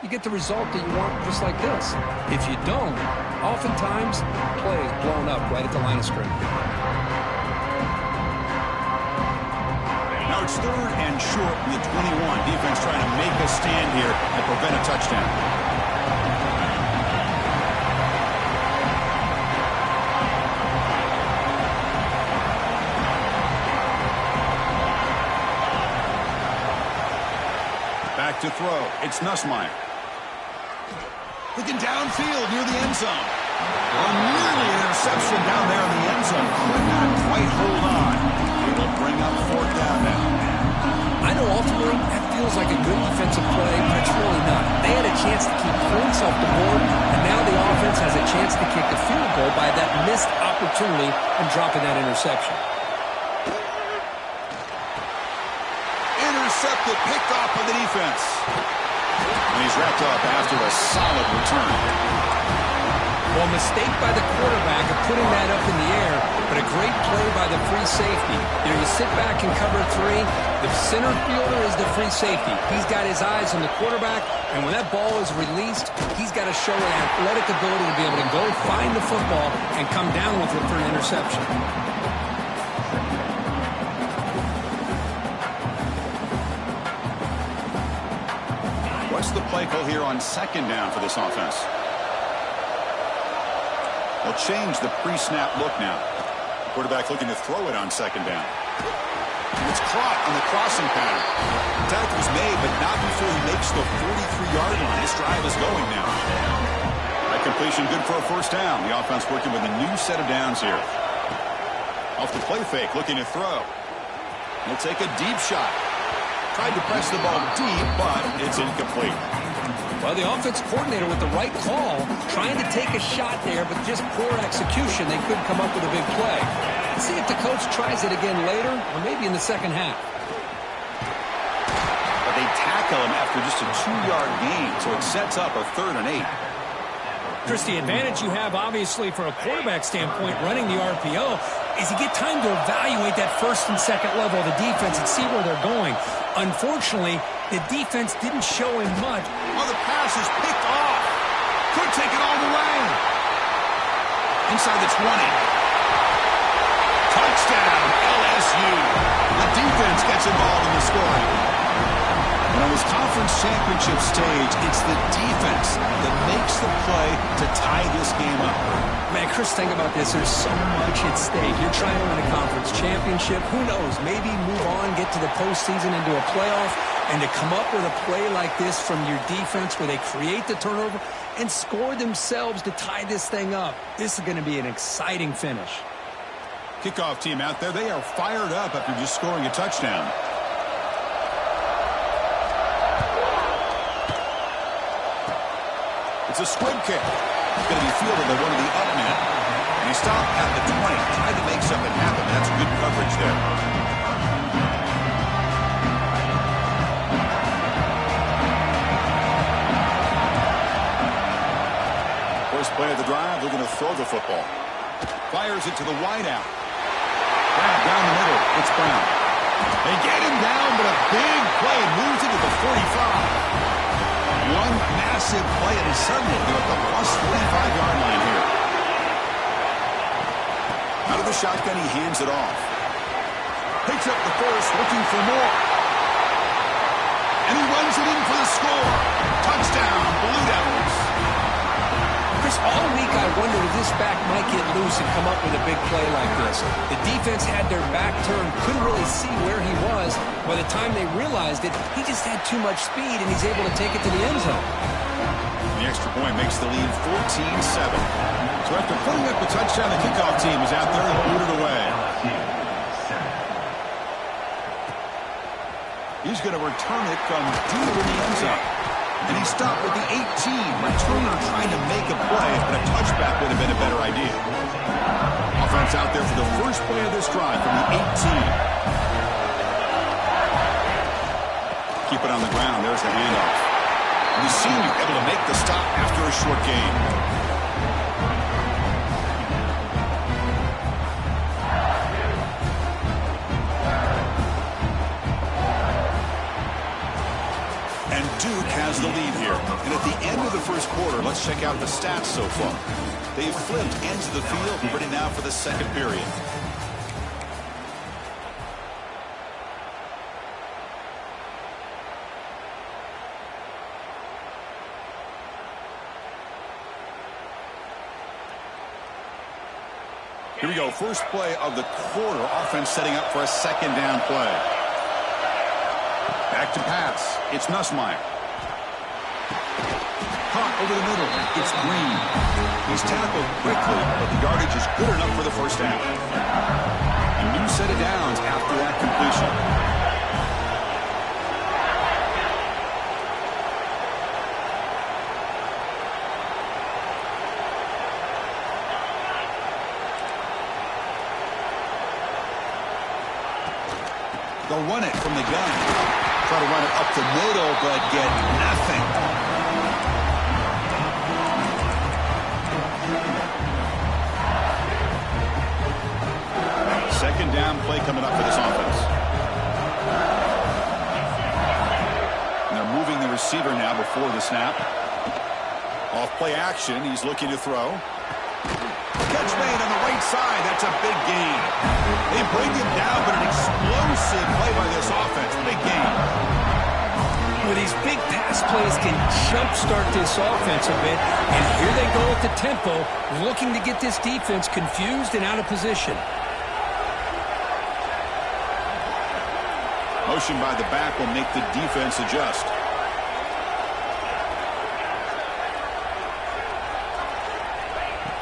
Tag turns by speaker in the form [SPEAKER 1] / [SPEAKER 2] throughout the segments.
[SPEAKER 1] you get the result that you want just like this. If you don't, oftentimes, play is blown up right at the line of scrimmage.
[SPEAKER 2] Now it's 3rd and short from the 21. Defense trying to make a stand here and prevent a touchdown. Back to throw. It's Nussmeier. Looking downfield near the end zone. Well, nearly an interception down there in the end zone. Could not quite hold on. It'll bring up 4th down now.
[SPEAKER 1] I know ultimately that feels like a good defensive play, but it's really not. They had a chance to keep points off the board, and now the offense has a chance to kick the field goal by that missed opportunity and dropping that interception.
[SPEAKER 2] Intercepted, picked off by the defense. And he's wrapped up after a solid return.
[SPEAKER 1] Well, mistake by the quarterback of putting that up in the air, but a great play by the free safety. You know, you sit back and cover 3. The center fielder is the free safety. He's got his eyes on the quarterback, and when that ball is released, he's got to show an athletic ability to be able to go find the football and come down with it for an interception.
[SPEAKER 2] What's the play call here on 2nd down for this offense? They'll change the pre-snap look now. Quarterback looking to throw it on 2nd down. And it's caught on the crossing pattern. The tackle was made, but not before he makes the 43-yard line. This drive is going now. That completion good for a 1st down. The offense working with a new set of downs here. Off the play fake, looking to throw. He'll take a deep shot. Tried to press the ball deep, but it's incomplete.
[SPEAKER 1] Well, the offense coordinator with the right call, trying to take a shot there, but just poor execution. They couldn't come up with a big play. Let's see if the coach tries it again later, or maybe in the 2nd half.
[SPEAKER 2] But they tackle him after just a 2-yard gain, so it sets up a 3rd and 8.
[SPEAKER 3] Chris, the advantage you have, obviously, for a quarterback standpoint, running the RPO, is you get time to evaluate that 1st and 2nd level of the defense and see where they're going. Unfortunately, the defense didn't show him much.
[SPEAKER 2] Oh, the pass is picked off. Could take it all the way. Inside the 20. Touchdown, LSU. The defense gets involved in the scoring. And on this conference championship stage, it's the defense that makes the play to tie this game up.
[SPEAKER 1] Man, Chris, think about this. There's so much at stake. You're trying to win a conference championship. Who knows? Maybe move on, get to the postseason, into a playoff, and to come up with a play like this from your defense where they create the turnover and score themselves to tie this thing up. This is going to be an exciting finish.
[SPEAKER 2] Kickoff team out there. They are fired up after just scoring a touchdown. It's a squib kick. It's going to be fielded at one of the up men. And he stopped at the 20. Tried to make something happen. That's good coverage there. First play of the drive, looking to throw the football. Fires it to the wideout. Grab down the middle. It's Brown. They get him down, but a big play moves it to the 45. One massive play, and suddenly they're at the plus 45-yard line here. Out of the shotgun, he hands it off. Picks up the first, looking for more. And he runs it in for the score. Touchdown, Blue Devils.
[SPEAKER 1] Chris, all week I wondered if this back might get loose and come up with a big play like this. The defense had their back turned, couldn't really see where he was. By the time they realized it, he just had too much speed, and he's able to take it to the end zone.
[SPEAKER 2] The extra point makes the lead 14-7. So after putting up a touchdown, the kickoff team is out there and booted away. He's going to return it from deep in the end zone. And he stopped with the 18. Returner trying to make a play, but a touchback would have been a better idea. Offense out there for the first play of this drive from the 18. Keep it on the ground. There's the handoff. And the senior able to make the stop after a short gain. And Duke has the lead here. And at the end of the first quarter, let's check out the stats so far. They've flipped ends of the field, ready now for the second period. Here we go, first play of the quarter. Offense setting up for a second down play. Back to pass. It's Nussmeier. Caught over the middle. It's Green. He's tackled quickly, but the yardage is good enough for the first down. A new set of downs after that completion. They'll run it from the gun. Try to run it up the middle, but get nothing. Second down play coming up for this offense. And they're moving the receiver now before the snap. Off play action. He's looking to throw. Catch made on the right side. That's a big gain. They bring him down, but an explosive play by this offense. Big gain.
[SPEAKER 3] Well, these big pass plays can jumpstart this offense a bit. And here they go at the tempo, looking to get this defense confused and out of position.
[SPEAKER 2] Motion by the back will make the defense adjust.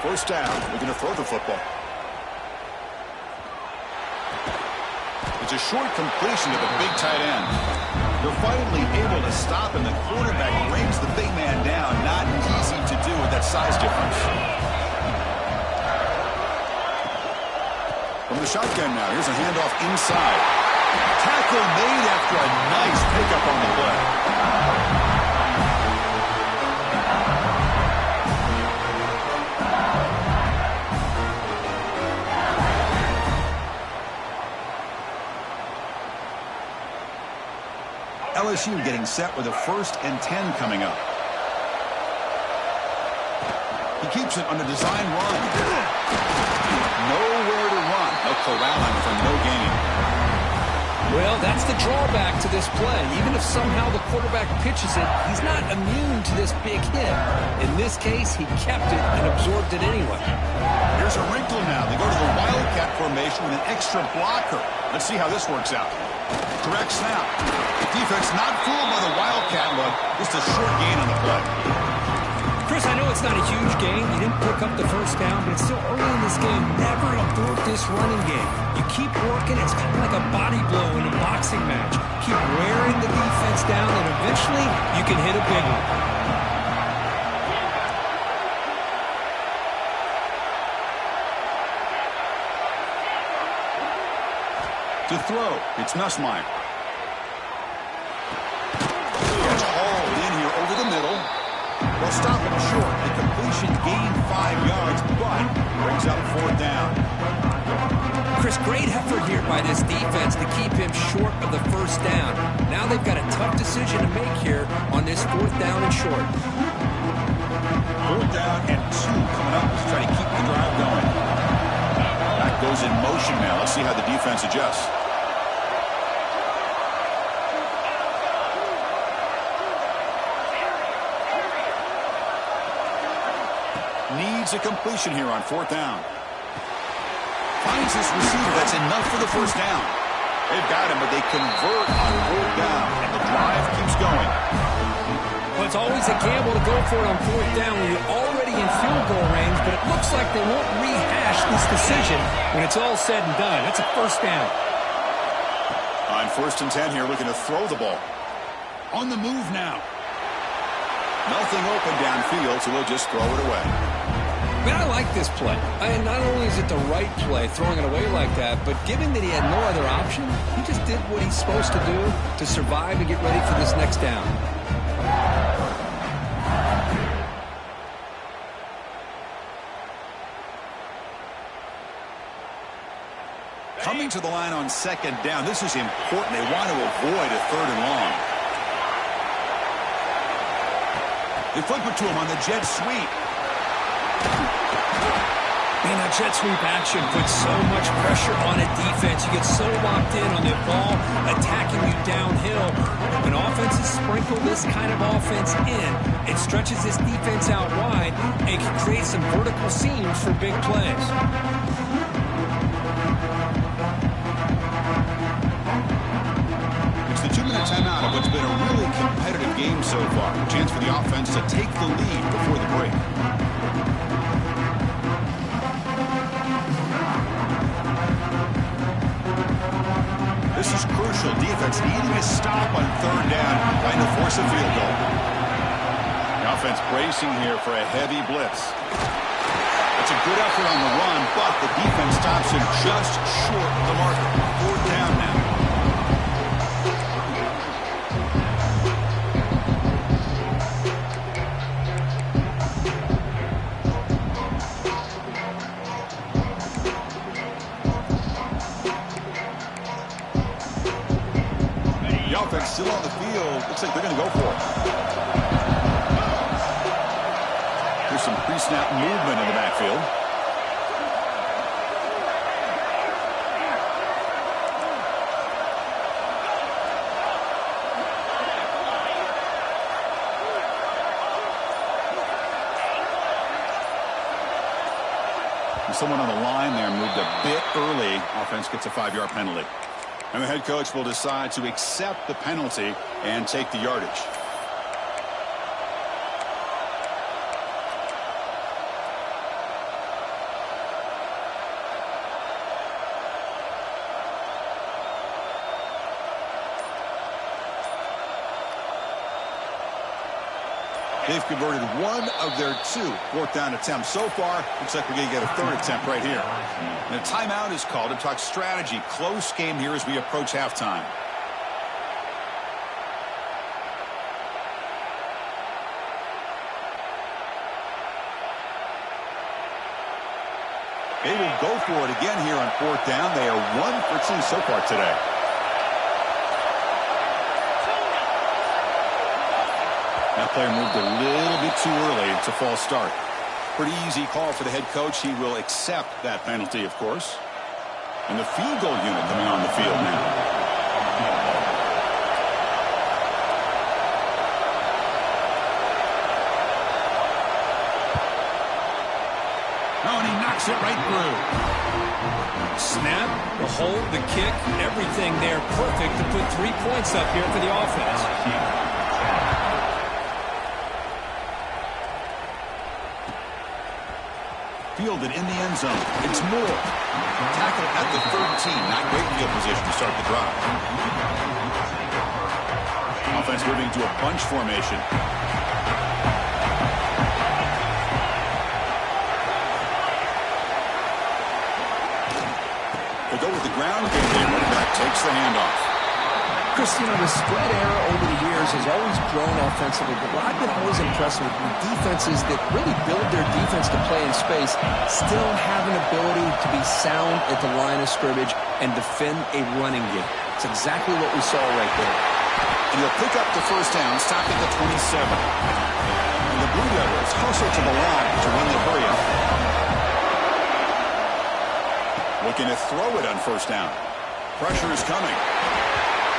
[SPEAKER 2] First down, we're going to throw the football. It's a short completion to the big tight end. They're finally able to stop, and the quarterback brings the big man down. Not easy to do with that size difference. From the shotgun now, here's a handoff inside. Tackle made after a nice pickup on the play. LSU getting set with a 1st and 10 coming up. He keeps it on the design run. Nowhere to run. They'll corral him for no gain.
[SPEAKER 3] Well, that's the drawback to this play. Even if somehow the quarterback pitches it, he's not immune to this big hit. In this case, he kept it and absorbed it anyway.
[SPEAKER 2] Here's a wrinkle now. They go to the Wildcat formation with an extra blocker. Let's see how this works out. Direct snap. Defense not fooled by the Wildcat look. Just a short gain on the play.
[SPEAKER 3] Chris, I know it's not a huge gain. You didn't pick up the first down, but it's still early in this game. Never abort this running game. You keep working. It's kind of like a body blow in a boxing match. Keep wearing the defense down, and eventually you can hit a big one.
[SPEAKER 2] To throw, it's Nussmeier. Gets hauled in here over the middle. They'll stop him short. The completion gained 5 yards, but brings up 4th down.
[SPEAKER 3] Chris, great effort here by this defense to keep him short of the first down. Now they've got a tough decision to make here on this 4th down and short.
[SPEAKER 2] 4th down and 2 coming up. Let's try to keep the drive going. Back goes in motion now. Let's see how the defense adjusts. Needs a completion here on 4th down. Finds his receiver. That's enough for the first down. They've got him, but they convert on 4th down, and the drive keeps going.
[SPEAKER 3] Well, it's always a gamble to go for it on 4th down when you're already in field goal range, but it looks like they won't rehash this decision when it's all said and done. That's a first down.
[SPEAKER 2] On 1st and 10 here, looking to throw the ball. On the move now. Nothing open downfield, so we'll just throw it away.
[SPEAKER 3] Man, I like this play. And not only is it the right play, throwing it away like that, but given that he had no other option, he just did what he's supposed to do to survive and get ready for this next down.
[SPEAKER 2] Coming to the line on 2nd down. This is important. They want to avoid a 3rd and long. They flip it to him on the jet sweep.
[SPEAKER 3] Man, that jet sweep action puts so much pressure on a defense. You get so locked in on the ball attacking you downhill. When offenses sprinkle this kind of offense in, it stretches this defense out wide and can create some vertical seams for big plays.
[SPEAKER 2] It's the 2-minute timeout of what's been a really competitive game so far. A chance for the offense to take the lead before the break. This is crucial. Defense needing a stop on 3rd down, trying to force a field goal. The offense bracing here for a heavy blitz. It's a good effort on the run, but the defense stops him just short of the marker. 4th down now. Still on the field. Looks like they're going to go for it. There's some pre-snap movement in the backfield. And someone on the line there moved a bit early. Offense gets a 5-yard penalty. And the head coach will decide to accept the penalty and take the yardage. They've converted 1 of their 2 4th down attempts so far. Looks like we're going to get a 3rd attempt right here. And a timeout is called to talk strategy. Close game here as we approach halftime. They will go for it again here on 4th down. They are 1 for 2 so far today. That player moved a little bit too early. It's a false start. Pretty easy call for the head coach. He will accept that penalty, of course. And the field goal unit coming on the field now. Oh, and he knocks it right through.
[SPEAKER 3] Snap, the hold, the kick, everything there perfect to put 3 points up here for the offense.
[SPEAKER 2] Fielded in the end zone. It's Moore. Tackle at the 13. Not great field position to start the drive. Offense moving to a bunch formation. They go with the ground game there. Running back takes the handoff.
[SPEAKER 1] Christian, the spread era over the years has always grown offensively, but what I've been always impressed with defenses that really build their defense to play in space still have an ability to be sound at the line of scrimmage and defend a running game. It's exactly what we saw right there.
[SPEAKER 2] And he'll pick up the 1st down, stop at the 27. And the Blue Devils hustle to the line to run the hurry up. Looking to throw it on 1st down. Pressure is coming.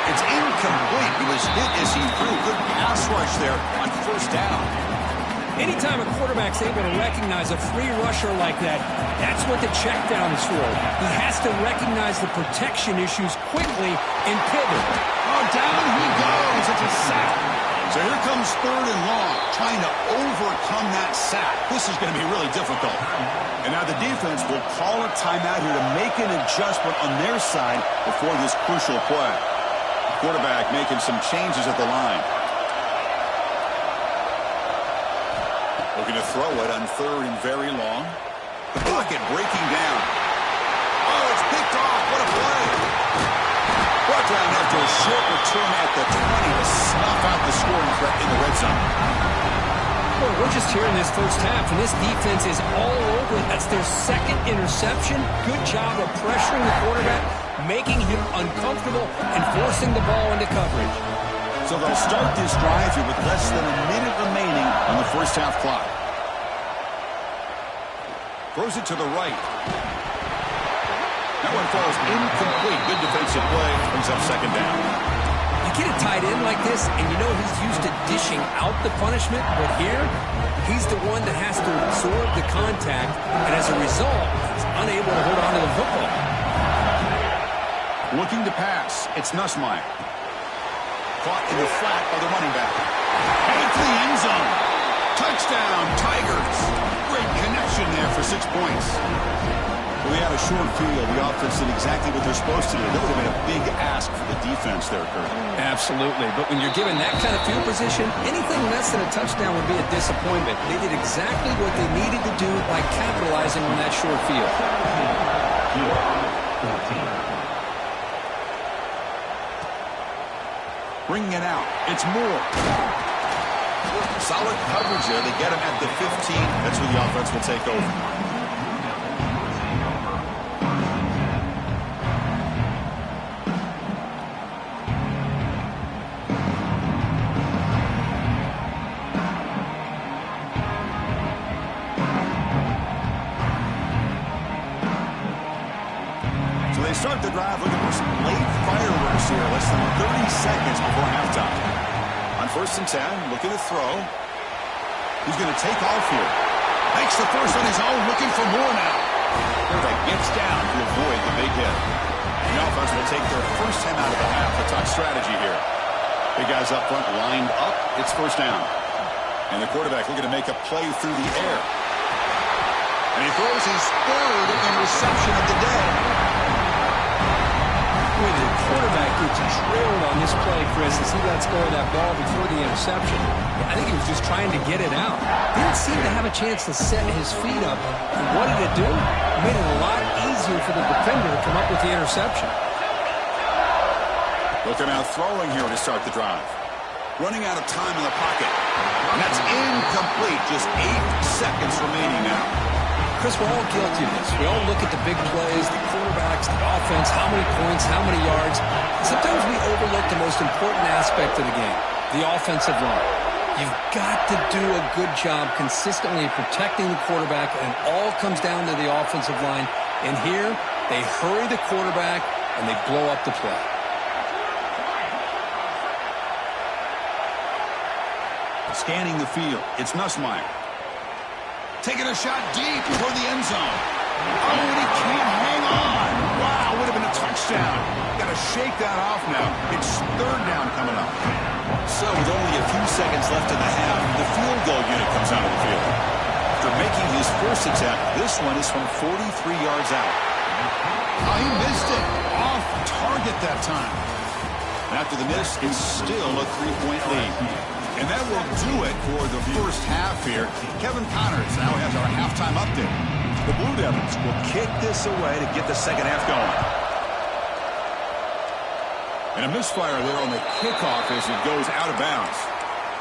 [SPEAKER 2] It's incomplete. He was hit as he threw. Good pass rush there on 1st down.
[SPEAKER 3] Anytime a quarterback's able to recognize a free rusher like that, that's what the check down is for. He has to recognize the protection issues quickly and pivot.
[SPEAKER 2] Oh, down he goes. It's a sack. So here comes 3rd and long, trying to overcome that sack. This is going to be really difficult. And now the defense will call a timeout here to make an adjustment on their side before this crucial play. Quarterback making some changes at the line. Looking to throw it on 3rd and very long. The pocket breaking down. Oh, it's picked off. What a play. Brought down after a short return at the 20 to snuff out the scoring threat in the red zone.
[SPEAKER 3] Well, we're just here in this 1st half, and this defense is all over. That's their 2nd interception. Good job of pressuring the quarterback, making him uncomfortable, and forcing the ball into coverage.
[SPEAKER 2] So they'll start this drive here with less than a minute remaining on the first half clock. Throws it to the right. That one falls incomplete. Good defensive play. Brings up second down.
[SPEAKER 1] You get a tight end like this, and you know he's used to dishing out the punishment, but here, he's the one that has to absorb the contact, and as a result, he's unable to hold on to the football.
[SPEAKER 2] Looking to pass. It's Nussmeier. Caught in the flat by the running back. Headed to the end zone. Touchdown, Tigers. Great connection there for 6 points. Well, they had a short field. The offense did exactly what they're supposed to do. That would have been a big ask for the defense there, Kurt.
[SPEAKER 1] Absolutely. But when you're given that kind of field position, anything less than a touchdown would be a disappointment. They did exactly what they needed to do by capitalizing on that short field.
[SPEAKER 2] Bringing it out. It's Moore. Solid coverage there. They get him at the 15. That's where the offense will take over. So they start the drive looking for some late fireworks here. Less than 30 seconds before halftime. On 1st and 10, looking to throw. He's going to take off here. Makes the first on his own, looking for more now. Quarterback gets down to avoid the big hit. The offense will take their first 10 out of the half. A tough strategy here. Big guys up front lined up. It's first down. And the quarterback looking to make a play through the air. And he throws his third interception of the day.
[SPEAKER 1] Boy, the quarterback gets trailed on this play, Chris, as he lets go of that ball before the interception. I think he was just trying to get it out. Didn't seem to have a chance to set his feet up. And what did it do? It made it a lot easier for the defender to come up with the interception.
[SPEAKER 2] Looking out throwing here to start the drive. Running out of time in the pocket. And that's incomplete. Just 8 seconds remaining now.
[SPEAKER 1] Chris, we're all guilty of this. We all look at the big plays, the quarterbacks, the offense, how many points, how many yards. Sometimes we overlook the most important aspect of the game, the offensive line. You've got to do a good job consistently protecting the quarterback, and it all comes down to the offensive line. And here, they hurry the quarterback, and they blow up the play.
[SPEAKER 2] Scanning the field, it's Nussmeier. Taking a shot deep toward the end zone. Oh, and he can't hang on. Wow, would have been a touchdown. Got to shake that off now. It's third down coming up. So with only a few seconds left in the half, the field goal unit comes out of the field. After making his first attempt, this one is from 43 yards out. Oh, he missed it. Off target that time. And after the miss, it's still a 3-point lead. And that will do it for the first half here. Kevin Connors now has our halftime update. The Blue Devils will kick this away to get the second half going. And a misfire there on the kickoff as it goes out of bounds.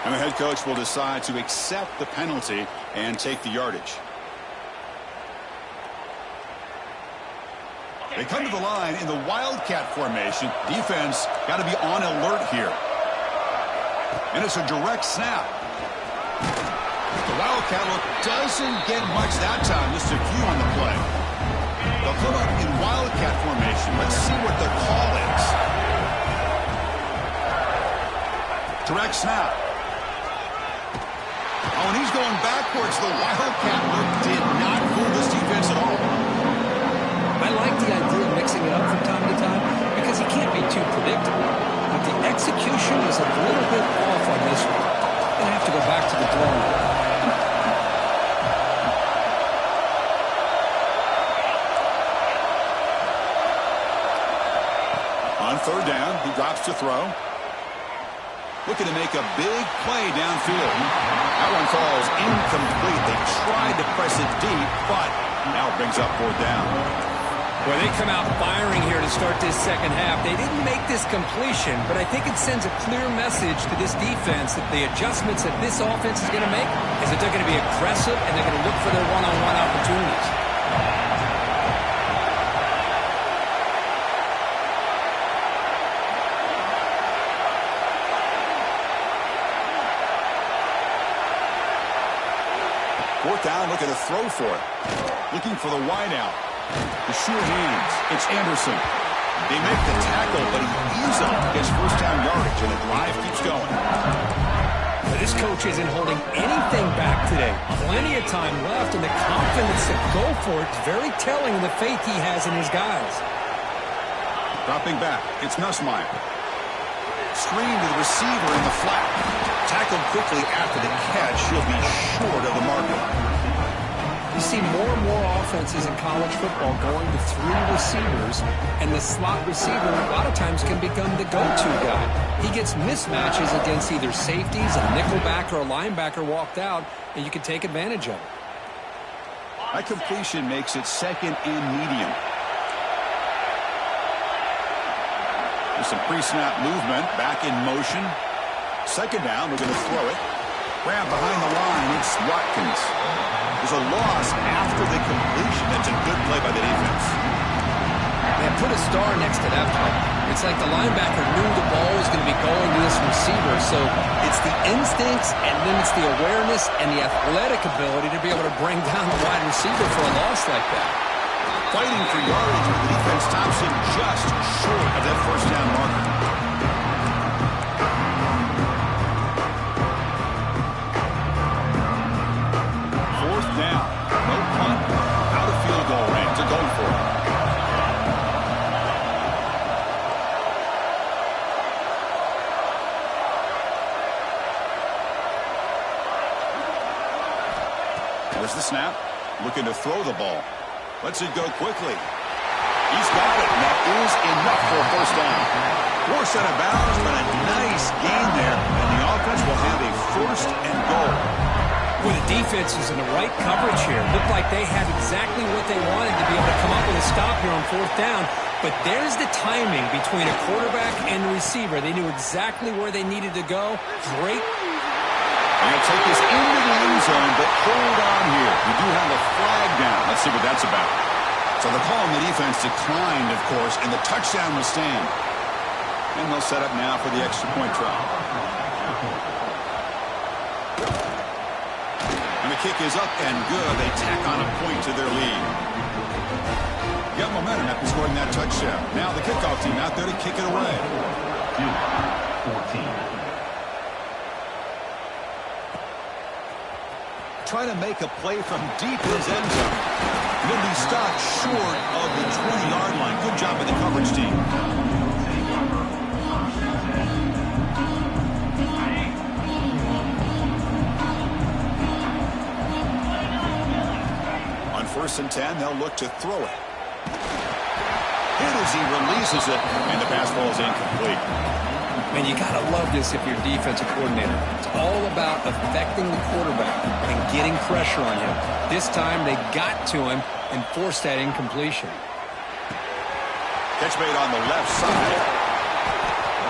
[SPEAKER 2] And the head coach will decide to accept the penalty and take the yardage. They come to the line in the Wildcat formation. Defense got to be on alert here. And it's a direct snap. The Wildcat look doesn't get much that time. Just a few on the play. They'll come up in Wildcat formation. Let's see what the call is. Direct snap. Oh, and he's going backwards. The Wildcat look did not fool this defense at all.
[SPEAKER 1] I like the idea of mixing it up from time to time because he can't be too predictable. But the execution is a little bit off on this one. Going to have to go back to the drawing board.
[SPEAKER 2] On third down, he drops to throw. Looking to make a big play downfield. That one falls incomplete. They tried to press it deep, but now it brings up fourth down.
[SPEAKER 1] Well, they come out firing here to start this second half. They didn't make this completion, but I think it sends a clear message to this defense that the adjustments that this offense is going to make is that they're going to be aggressive and they're going to look for their one-on-one opportunities.
[SPEAKER 2] down, looking to throw for it. Looking for the wide out. The sure hands. It's Anderson. They make the tackle, but he easily gets first down yardage, and the drive keeps going.
[SPEAKER 3] This coach isn't holding anything back today. Plenty of time left, and the confidence to go for it is very telling of the faith he has in his guys.
[SPEAKER 2] Dropping back, it's Nussmeier. Screen to the receiver in the flat. Tackled quickly after the catch. He'll be short of the marker.
[SPEAKER 1] You see more and more offenses in college football going to 3 receivers, and the slot receiver a lot of times can become the go-to guy. He gets mismatches against either safeties, a nickelback, or a linebacker walked out, and you can take advantage of it.
[SPEAKER 2] That completion makes it second and medium. There's some pre-snap movement, back in motion. Second down, we're going to throw it. Grab behind the line, it's Watkins. There's a loss after the completion. That's a good play by the defense.
[SPEAKER 1] Man, put a star next to that play. It's like the linebacker knew the ball was going to be going to this receiver, so it's the instincts, and then it's the awareness and the athletic ability to be able to bring down the wide receiver for a loss like that.
[SPEAKER 2] Fighting for yardage, but the defense stops him just short of that first down marker. Down. No punt. Out of field goal range to go for it. There's the snap. Looking to throw the ball. Lets it go quickly. He's got it. And that is enough for a first down. Forced out of bounds, but a nice gain there. And the offense will have a first and goal.
[SPEAKER 3] Well, the defense is in the right coverage here. Looked like they had exactly what they wanted to be able to come up with a stop here on fourth down. But there's the timing between a quarterback and the receiver. They knew exactly where they needed to go. Great.
[SPEAKER 2] They'll take this into the end zone, but hold on here. We do have a flag down. Let's see what that's about. So the call on the defense declined, of course, and the touchdown will stand. And they'll set up now for the extra point try. And the kick is up and good. They tack on a point to their lead. Got momentum after scoring that touchdown. Now the kickoff team out there to kick it away. 14. Trying to make a play from deep in his end zone. He'll be stopped short of the 20-yard line. Good job by the coverage team. First and 10, they'll look to throw it. Hit as he releases it, and the pass ball is incomplete.
[SPEAKER 1] Man, you got to love this if you're a defensive coordinator. It's all about affecting the quarterback and getting pressure on him. This time, they got to him and forced that incompletion.
[SPEAKER 2] Catch made on the left side.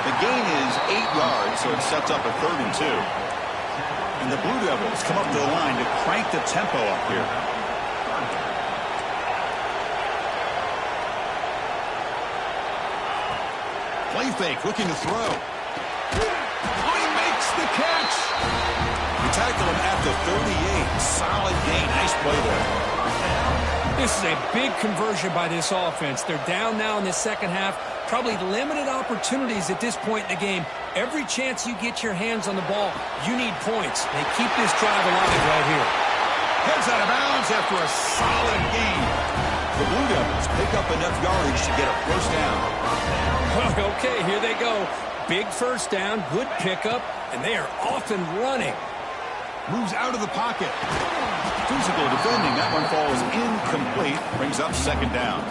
[SPEAKER 2] The gain is 8 yards, so it sets up a 3rd and 2. And the Blue Devils come up to the line to crank the tempo up here. Play fake, looking to throw. Oh, he makes the catch. You tackle him at the 38. Solid gain. Nice play there.
[SPEAKER 3] This is a big conversion by this offense. They're down now in the second half. Probably limited opportunities at this point in the game. Every chance you get your hands on the ball, you need points. They keep this drive alive right here.
[SPEAKER 2] Heads out of bounds after a solid gain. The Blue Devils pick up enough yardage to get a first down.
[SPEAKER 3] Okay, here they go. Big first down, good pickup, and they are off and running.
[SPEAKER 2] Moves out of the pocket. Physical defending. That one falls incomplete. Brings up second down.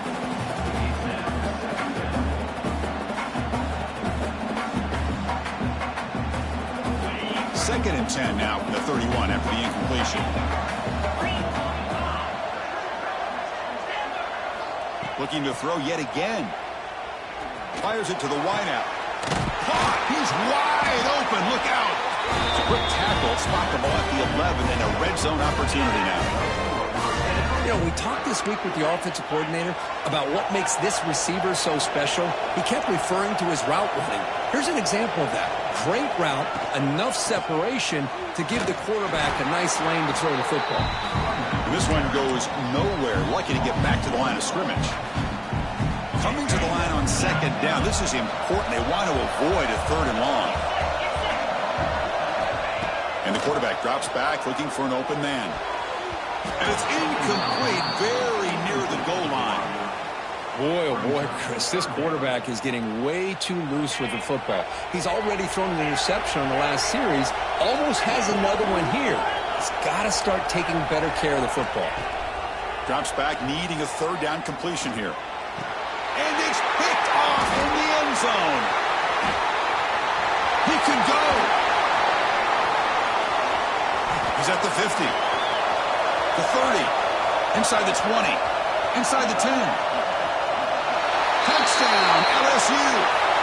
[SPEAKER 2] Second and 10 now from the 31 after the incompletion. Looking to throw yet again. Fires it to the wideout. Caught. He's wide open. Look out. It's a quick tackle. Spot the ball at the 11 and a red zone opportunity now.
[SPEAKER 1] You know, we talked this week with the offensive coordinator about what makes this receiver so special. He kept referring to his route running. Here's an example of that. Great route, enough separation to give the quarterback a nice lane to throw the football.
[SPEAKER 2] This one goes nowhere. Lucky to get back to the line of scrimmage. Coming to the line on second down. This is important. They want to avoid a third and long. And the quarterback drops back looking for an open man. And it's incomplete, very near the goal line.
[SPEAKER 1] Boy, oh boy, Chris, this quarterback is getting way too loose with the football. He's already thrown an interception on the last series, almost has another one here. He's got to start taking better care of the football.
[SPEAKER 2] Drops back, needing a third down completion here. And it's picked off in the end zone. He can go. He's at the 50. The 30. Inside the 20. Inside the 10. Touchdown, LSU.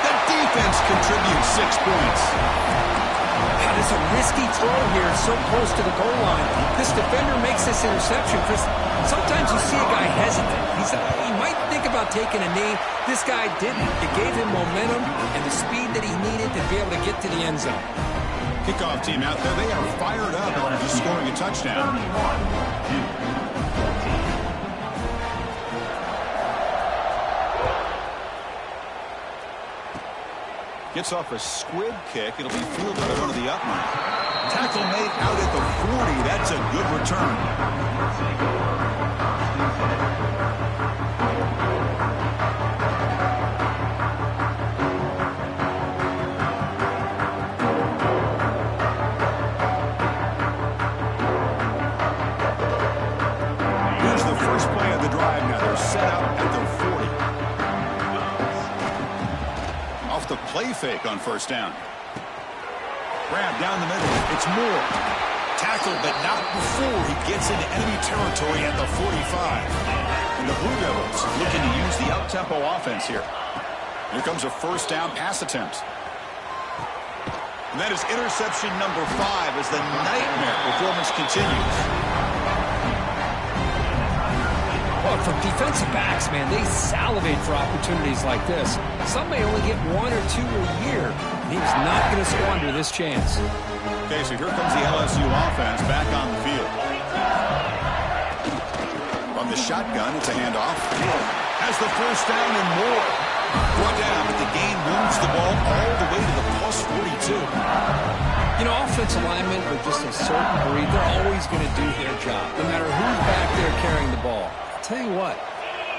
[SPEAKER 2] The defense contributes 6 points.
[SPEAKER 1] God, it's a risky throw here, so close to the goal line. This defender makes this interception, Chris. Sometimes you see a guy hesitate. He might think about taking a knee. This guy didn't. It gave him momentum and the speed that he needed to be able to get to the end zone.
[SPEAKER 2] Kickoff team out there, they are fired up after scoring a touchdown. Gets off a squib kick. It'll be fielded by one of the upmen. Tackle made out at the 40. That's a good return. Here's the first play of the drive now. They're set up at the 40. Off the play fake on first down. Grab down the middle. It's Moore. Tackled, but not before he gets into enemy territory at the 45. And the Blue Devils looking to use the up-tempo offense here. Here comes a first down pass attempt. And that is interception number 5 as the nightmare performance continues.
[SPEAKER 1] Well, for defensive backs, man, they salivate for opportunities like this. Some may only get 1 or 2 a year. He's not going to squander this chance.
[SPEAKER 2] Okay, so here comes the LSU offense back on the field. From the shotgun, it's a handoff. Has the first down and more. Brought down, but the game moves the ball all the way to the plus 42.
[SPEAKER 1] You know, offensive linemen are just a certain breed. They're always going to do their job, no matter who's back there carrying the ball. I'll tell you what,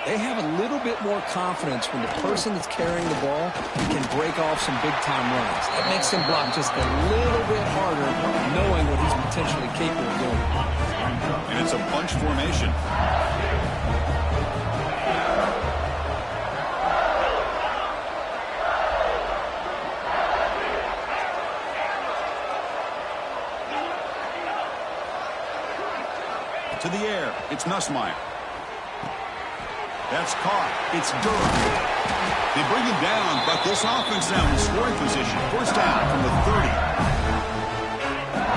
[SPEAKER 1] they have a little bit more confidence when the person that's carrying the ball can break off some big-time runs. That makes them block just a little bit harder, knowing what he's potentially capable of doing.
[SPEAKER 2] And it's a bunch formation. To the air, it's Nussmeier. That's caught. It's Durham. They bring him down, but this offense now in scoring position. First down from the 30.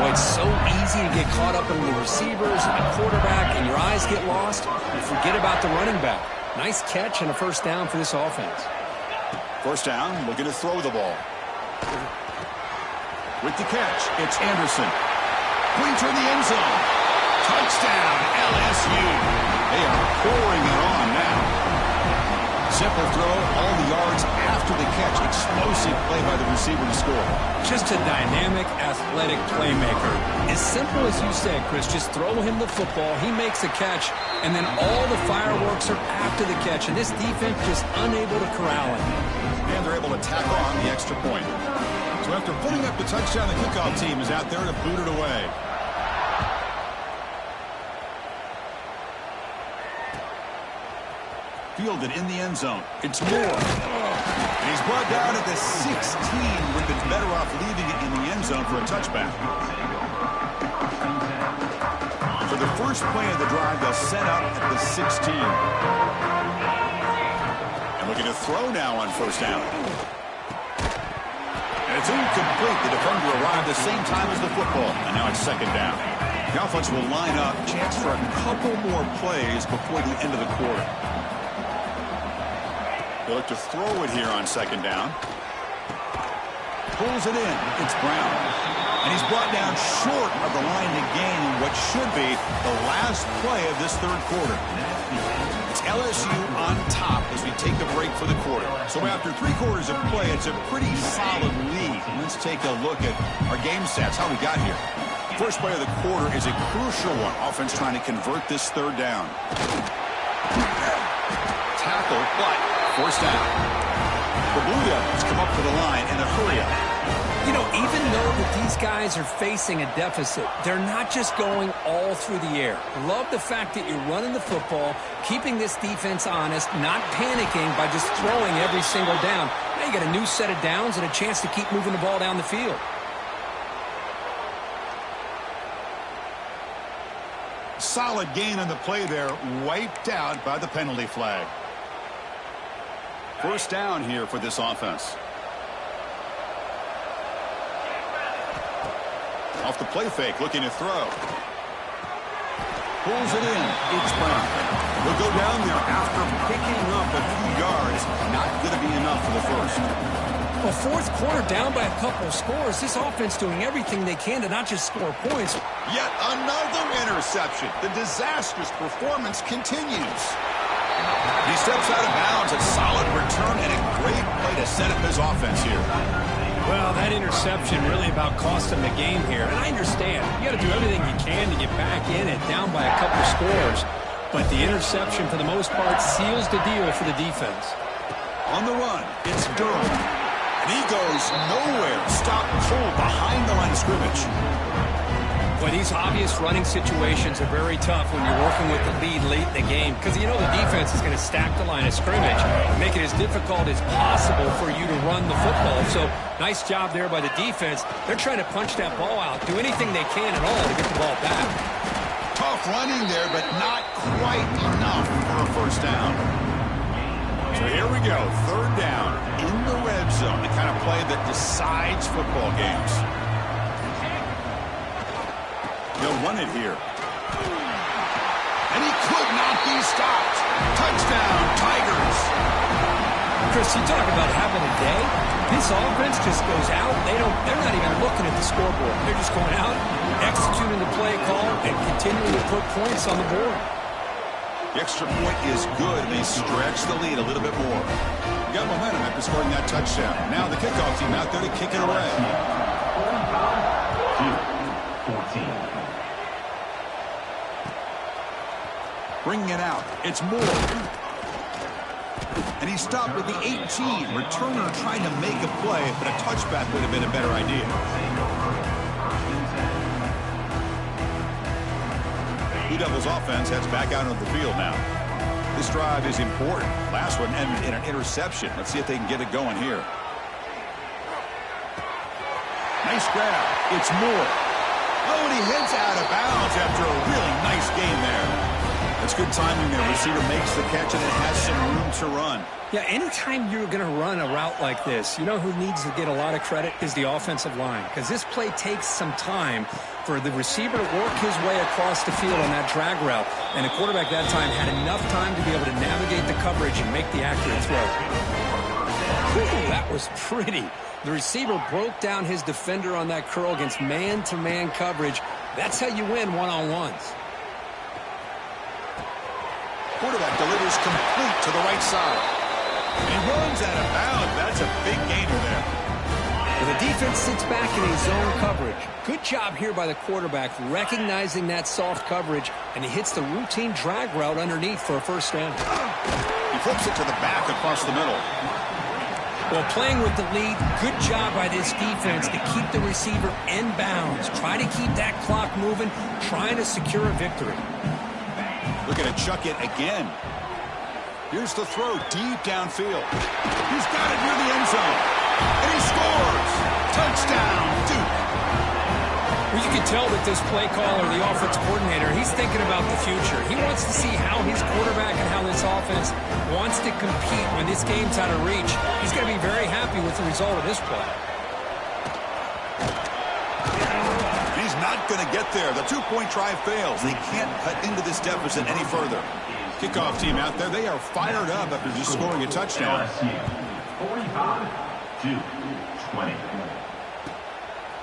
[SPEAKER 1] Boy, it's so easy to get caught up in the receivers and the quarterback, and your eyes get lost. You forget about the running back. Nice catch and a first down for this offense.
[SPEAKER 2] First down, looking to throw the ball. With the catch, it's Anderson. Pointer in the end zone. Touchdown, LSU. They are pouring it on now. Simple throw, all the yards after the catch. Explosive play by the receiver to score.
[SPEAKER 1] Just a dynamic, athletic playmaker. As simple as you said, Chris, just throw him the football, he makes a catch, and then all the fireworks are after the catch, and this defense just unable to corral him.
[SPEAKER 2] And they're able to tack on the extra point. So after putting up the touchdown, the kickoff team is out there to boot it away. Fielded in the end zone. It's Moore. And he's brought down at the 16. Would have been better off leaving it in the end zone for a touchback. For the first play of the drive, they'll set up at the 16. And looking to throw now on first down. And it's incomplete. The defender arrived the same time as the football. And now it's second down. The offense will line up. Chance for a couple more plays before the end of the quarter. They'll look to throw it here on second down. Pulls it in. It's Brown. And he's brought down short of the line to gain what should be the last play of this third quarter. It's LSU on top as we take the break for the quarter. So after 3 quarters of play, it's a pretty solid lead. Let's take a look at our game stats, how we got here. First play of the quarter is a crucial one. Offense trying to convert this third down. Tackle, but forced down. The Blue Devils come up to the line in a hurry-up.
[SPEAKER 3] You know, even though that these guys are facing a deficit, they're not just going all through the air. Love the fact that you're running the football, keeping this defense honest, not panicking by just throwing every single down. Now you got a new set of downs and a chance to keep moving the ball down the field.
[SPEAKER 2] Solid gain on the play there, wiped out by the penalty flag. First down here for this offense. Off the play fake, looking to throw. Pulls it in. It's Brown. Will go down there after picking up a few yards. Not going to be enough for the first.
[SPEAKER 3] Well, fourth quarter down by a couple of scores. This offense doing everything they can to not just score points.
[SPEAKER 2] Yet another interception. The disastrous performance continues. He steps out of bounds. A solid return and a great play to set up his offense here.
[SPEAKER 3] Well, that interception really about cost him the game here. And I understand. You got to do everything you can to get back in it, down by a couple scores. But the interception, for the most part, seals the deal for the defense.
[SPEAKER 2] On the run, it's Durham. And he goes nowhere. Stop pull behind the line of scrimmage.
[SPEAKER 3] But these obvious running situations are very tough when you're working with the lead late in the game, because you know the defense is going to stack the line of scrimmage, make it as difficult as possible for you to run the football. So nice job there by the defense. They're trying to punch that ball out, do anything they can at all to get the ball back.
[SPEAKER 2] Tough running there, but not quite enough for a first down. So here we go, third down in the red zone, the kind of play that decides football games. He'll run it here. And he could not be stopped. Touchdown, Tigers.
[SPEAKER 3] Chris, you talk about having a day. This offense just goes out. They're not even looking at the scoreboard. They're just going out, executing the play call, and continuing to put points on the board.
[SPEAKER 2] The extra point is good. They stretch the lead a little bit more. Got momentum after scoring that touchdown. Now the kickoff team out there to kick it away. 14. Bringing it out. It's Moore. And he stopped with the 18. Returner trying to make a play, but a touchback would have been a better idea. Blue Devils offense heads back out onto the field now. This drive is important. Last one ended in an interception. Let's see if they can get it going here. Nice grab. It's Moore. Oh, and he heads out of bounds after a really nice game there. That's good timing there. Receiver makes the catch and it has some room to run.
[SPEAKER 3] Yeah, anytime you're going to run a route like this, you know who needs to get a lot of credit is the offensive line. Because this play takes some time for the receiver to work his way across the field on that drag route. And the quarterback that time had enough time to be able to navigate the coverage and make the accurate throw. Ooh, that was pretty. The receiver broke down his defender on that curl against man-to-man coverage. That's how you win one-on-ones.
[SPEAKER 2] Quarterback delivers complete to the right side. And he runs out of bounds. That's a big gainer there.
[SPEAKER 3] And the defense sits back in a zone coverage. Good job here by the quarterback recognizing that soft coverage, and he hits the routine drag route underneath for a first down.
[SPEAKER 2] He flips it to the back across the middle.
[SPEAKER 3] Well, playing with the lead, good job by this defense to keep the receiver in bounds. Try to keep that clock moving, trying to secure a victory.
[SPEAKER 2] Looking to chuck it again. Here's the throw deep downfield. He's got it near the end zone. And he scores. Touchdown, Duke.
[SPEAKER 3] Well, you can tell that this play caller, the offense coordinator, he's thinking about the future. He wants to see how his quarterback and how this offense wants to compete when this game's out of reach. He's going to be very happy with the result of this play.
[SPEAKER 2] He's He's not going to get there. The two-point try fails. They can't cut into this deficit any further. Kickoff team out there, they are fired up after just scoring a touchdown.
[SPEAKER 4] 45-20.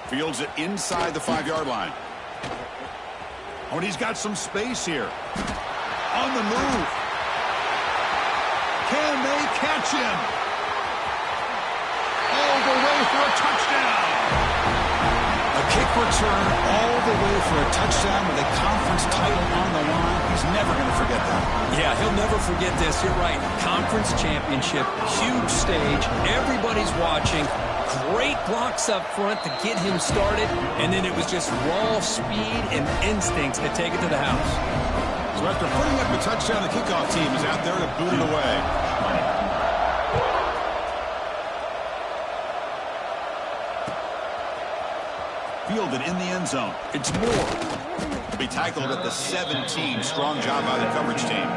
[SPEAKER 2] Fields it inside the 5-yard line. Oh, and he's got some space here. On the move. Can they catch him? All the way for a touchdown. A kick return all the way for a touchdown with a conference title on the line. He's never going to forget that.
[SPEAKER 1] Yeah, he'll never forget this. You're right. Conference championship, huge stage. Everybody's watching. Great blocks up front to get him started, and then it was just raw speed and instincts to take it to the house.
[SPEAKER 2] So after putting up a touchdown, the kickoff team is out there to boot it away. Fielded in the end zone. It's Moore. He'll be tackled at the 17. Strong job by the coverage team.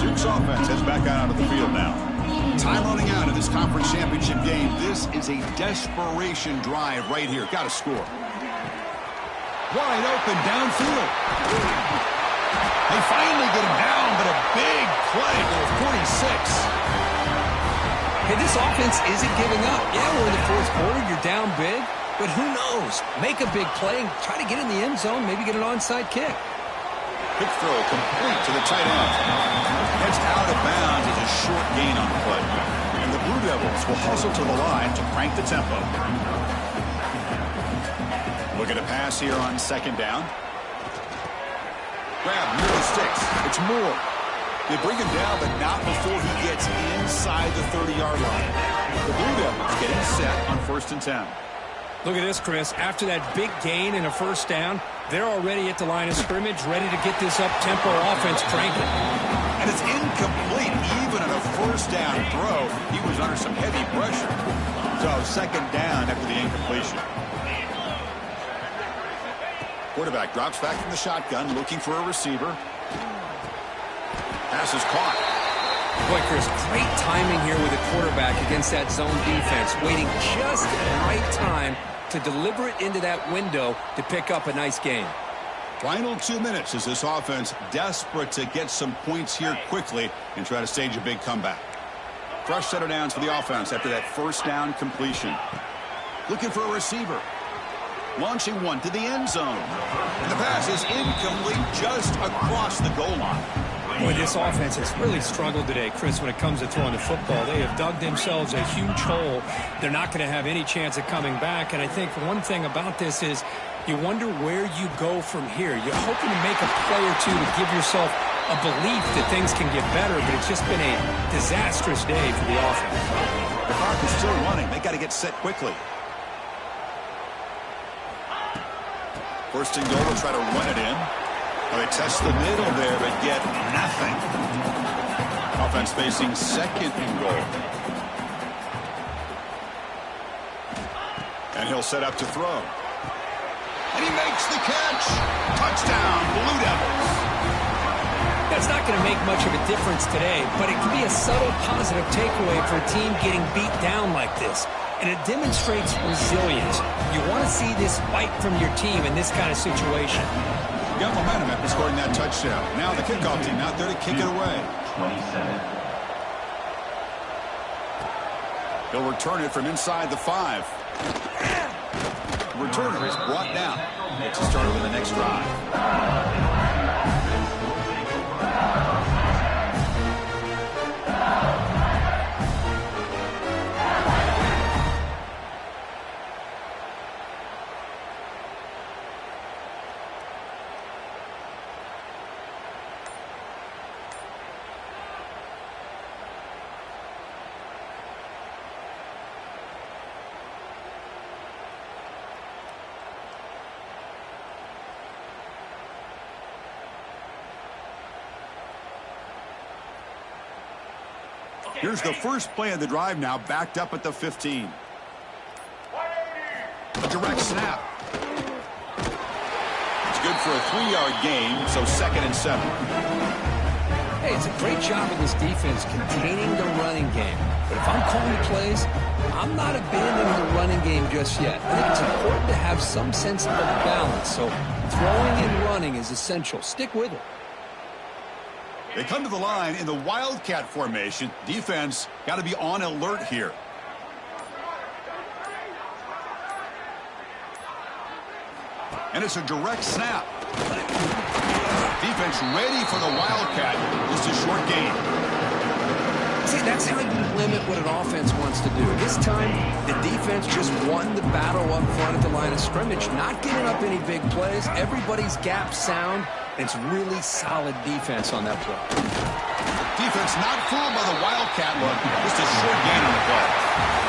[SPEAKER 2] Duke's offense heads back out onto the field now. Time running out in this conference championship game. This is a desperation drive right here. Got to score. Wide open downfield. They finally get him down, but a big play for 46.
[SPEAKER 1] Hey, this offense isn't giving up. Yeah, we're in the fourth quarter. You're down big, but who knows? Make a big play and try to get in the end zone, maybe get an onside kick.
[SPEAKER 2] Quick throw complete to the tight end. That's out of bounds as a short gain on the play. And the Blue Devils will hustle to the line to crank the tempo. Look at a pass here on second down. Grab near the sticks. It's Moore. They bring him down, but not before he gets inside the 30-yard line. The Blue Devils getting set on 1st and 10.
[SPEAKER 3] Look at this, Chris. After that big gain and a first down, they're already at the line of scrimmage, ready to get this up-tempo offense cranking.
[SPEAKER 2] And it's incomplete. Even on a first down throw, he was under some heavy pressure. So second down after the incompletion. Quarterback drops back from the shotgun, looking for a receiver. Pass is caught.
[SPEAKER 1] Boy, Chris, great timing here with the quarterback against that zone defense, waiting just at the right time to deliver it into that window to pick up a nice gain.
[SPEAKER 2] Final 2 minutes as this offense desperate to get some points here quickly and try to stage a big comeback. Fresh set of downs for the offense after that first down completion. Looking for a receiver. Launching one to the end zone. And the pass is incomplete just across the goal line.
[SPEAKER 3] Boy, this offense has really struggled today, Chris, when it comes to throwing the football. They have dug themselves a huge hole. They're not going to have any chance of coming back. And I think one thing about this is you wonder where you go from here. You're hoping to make a play or two to give yourself a belief that things can get better, but it's just been a disastrous day for the offense.
[SPEAKER 2] The clock is still running. They got to get set quickly. First and goal, will try to run it in. Well, they test the middle there, but get nothing. Offense facing second and goal. And he'll set up to throw. And he makes the catch. Touchdown, Blue Devils.
[SPEAKER 1] That's not going to make much of a difference today, but it can be a subtle positive takeaway for a team getting beat down like this. And it demonstrates resilience. You want to see this fight from your team in this kind of situation.
[SPEAKER 2] Got momentum after scoring that touchdown. Now the kickoff team out there to kick it away.
[SPEAKER 4] 27.
[SPEAKER 2] He'll return it from inside the 5. The returner is brought down. Gets us started with the next drive. Here's the first play of the drive now, backed up at the 15. A direct snap. It's good for a 3-yard gain, so 2nd and 7.
[SPEAKER 1] Hey, it's a great job of this defense containing the run running game. But if I'm calling the plays, I'm not abandoning the running game just yet. I think it's important to have some sense of balance. So throwing and running is essential. Stick with it.
[SPEAKER 2] They come to the line in the Wildcat formation. Defense got to be on alert here. And it's a direct snap. Defense ready for the Wildcat. Just a short gain.
[SPEAKER 1] See, that's how you limit what an offense wants to do. This time, the defense just won the battle up front at the line of scrimmage, not giving up any big plays. Everybody's gap sound. It's really solid defense on that play.
[SPEAKER 2] Defense not fooled by the Wildcat look. Just a short gain on the play.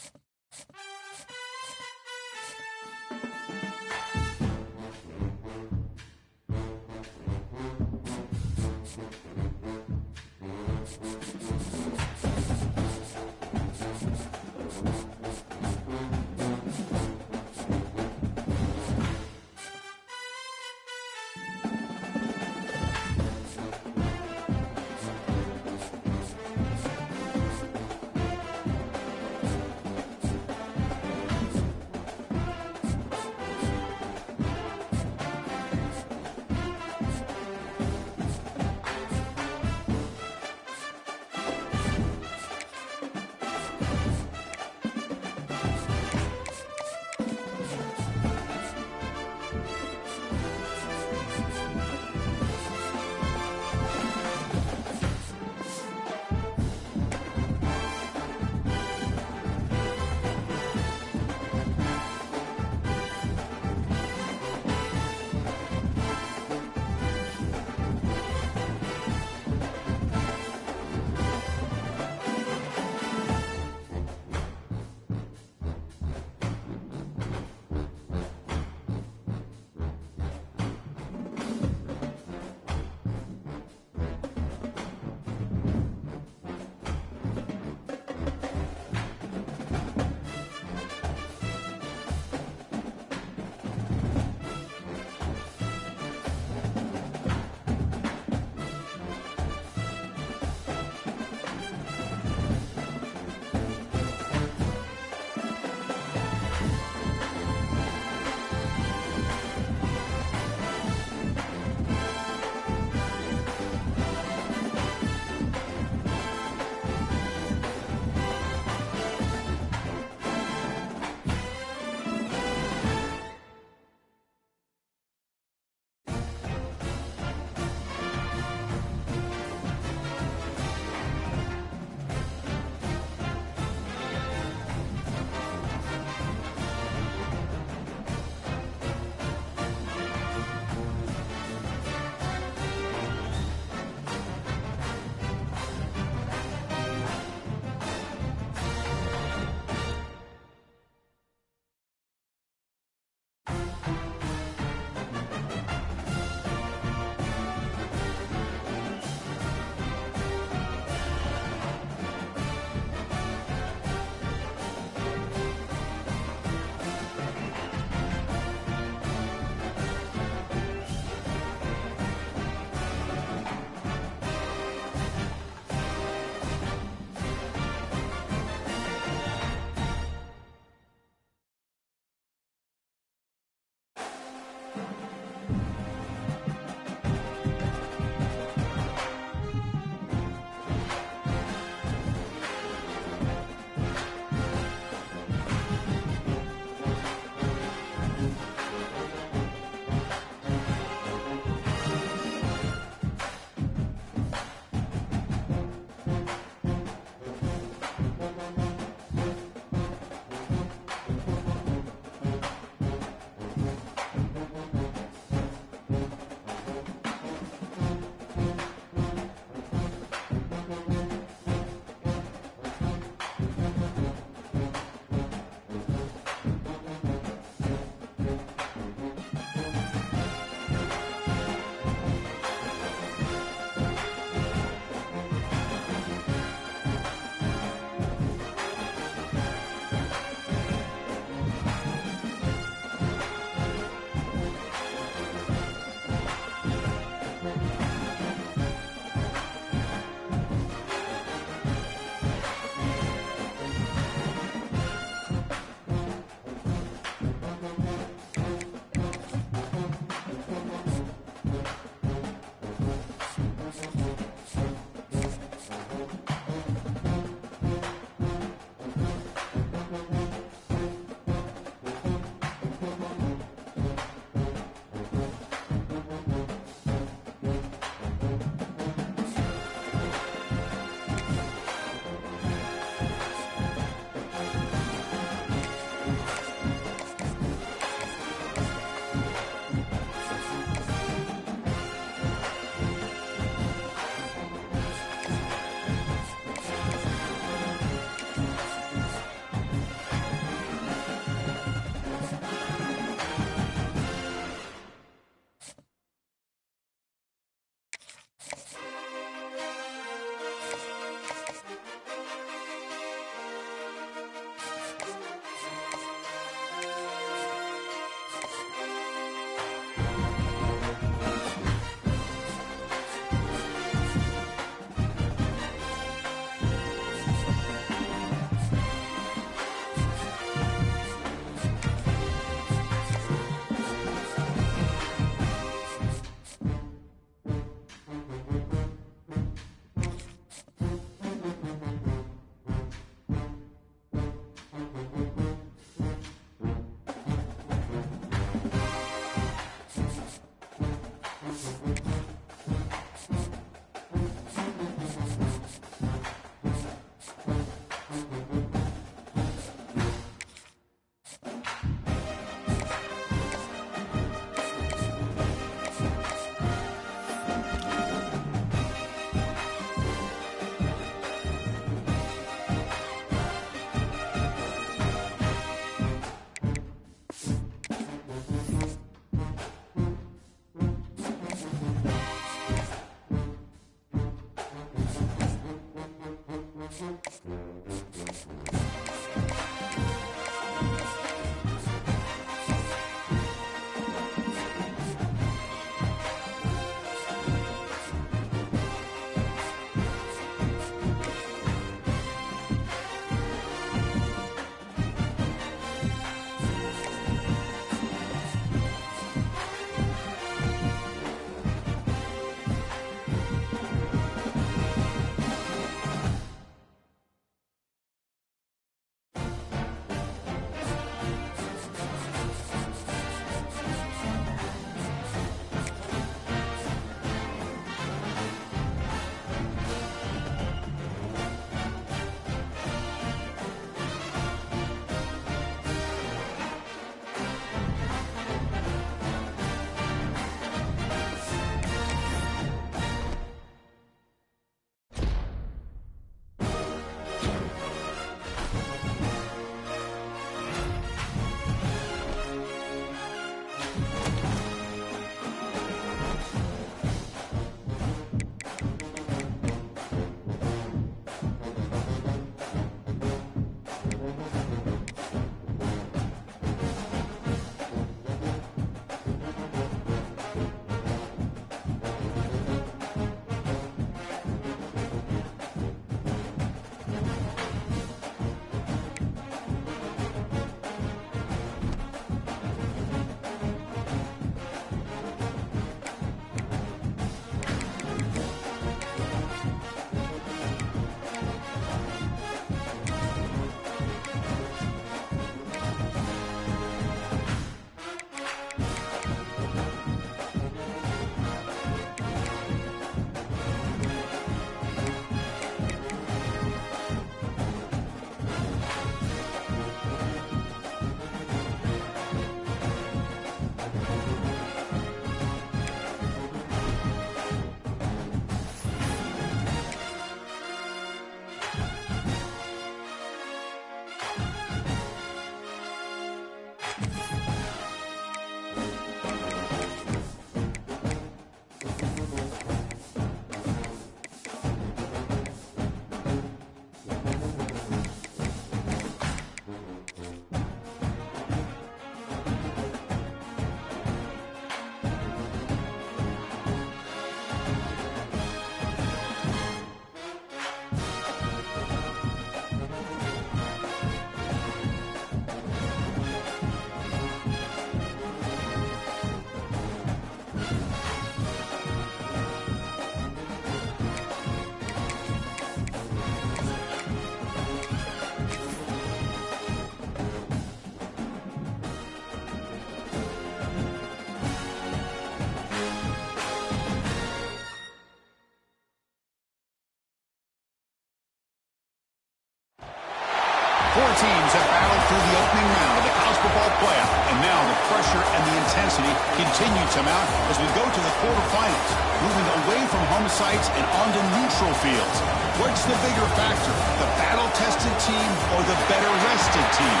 [SPEAKER 2] continue to mount as we go to the quarterfinals, moving away from home sites and onto neutral fields. What's the bigger factor, the battle-tested team or the better-rested team?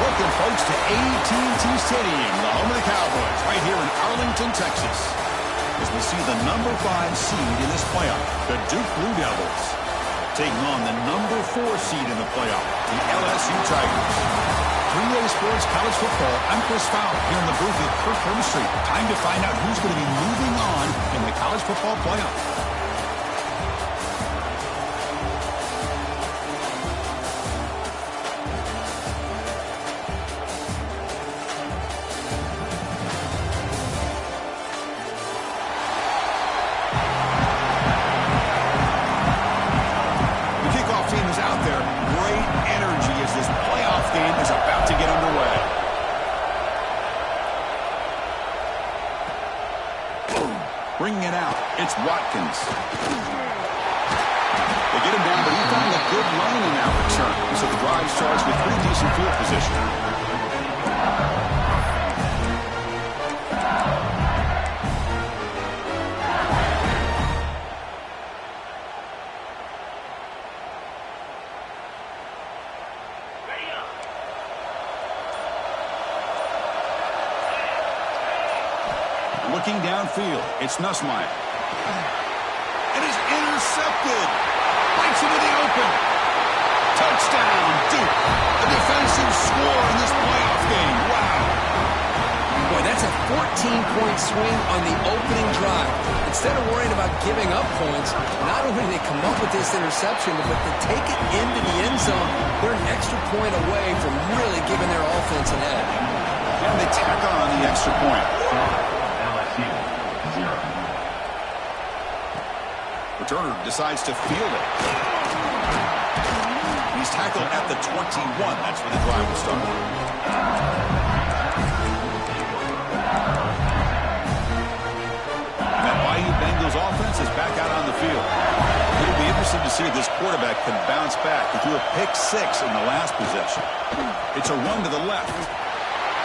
[SPEAKER 2] Welcome, folks, to AT&T Stadium, the home of the Cowboys, right here in Arlington, Texas, as we see the number 5 seed in this playoff, the Duke Blue Devils, taking on the number 4 seed in the playoff, the LSU Tigers. 3A Sports College Football, I'm Chris Fowler, here in the booth with Kirk Hermstreet. Time to find out who's going to be moving on in the college football playoff. Bringing it out, it's Watkins. They get him down, but he found a good lane in that return. So the drive starts with pretty decent field position. Looking downfield, it's Nussmeier. It is intercepted. Breaks into the open. Touchdown, Duke. A defensive score in this playoff game. Wow.
[SPEAKER 1] Boy, that's a 14-point swing on the opening drive. Instead of worrying about giving up points, not only did they come up with this interception, but to take it into the end zone, they're an extra point away from really giving their offense an edge.
[SPEAKER 2] And they tack on the extra point. Returner decides to field it. He's tackled at the 21. That's where the drive will start. And that Bayou Bengals offense is back out on the field. It'll be interesting to see if this quarterback can bounce back. He threw a pick 6 in the last possession. It's a run to the left.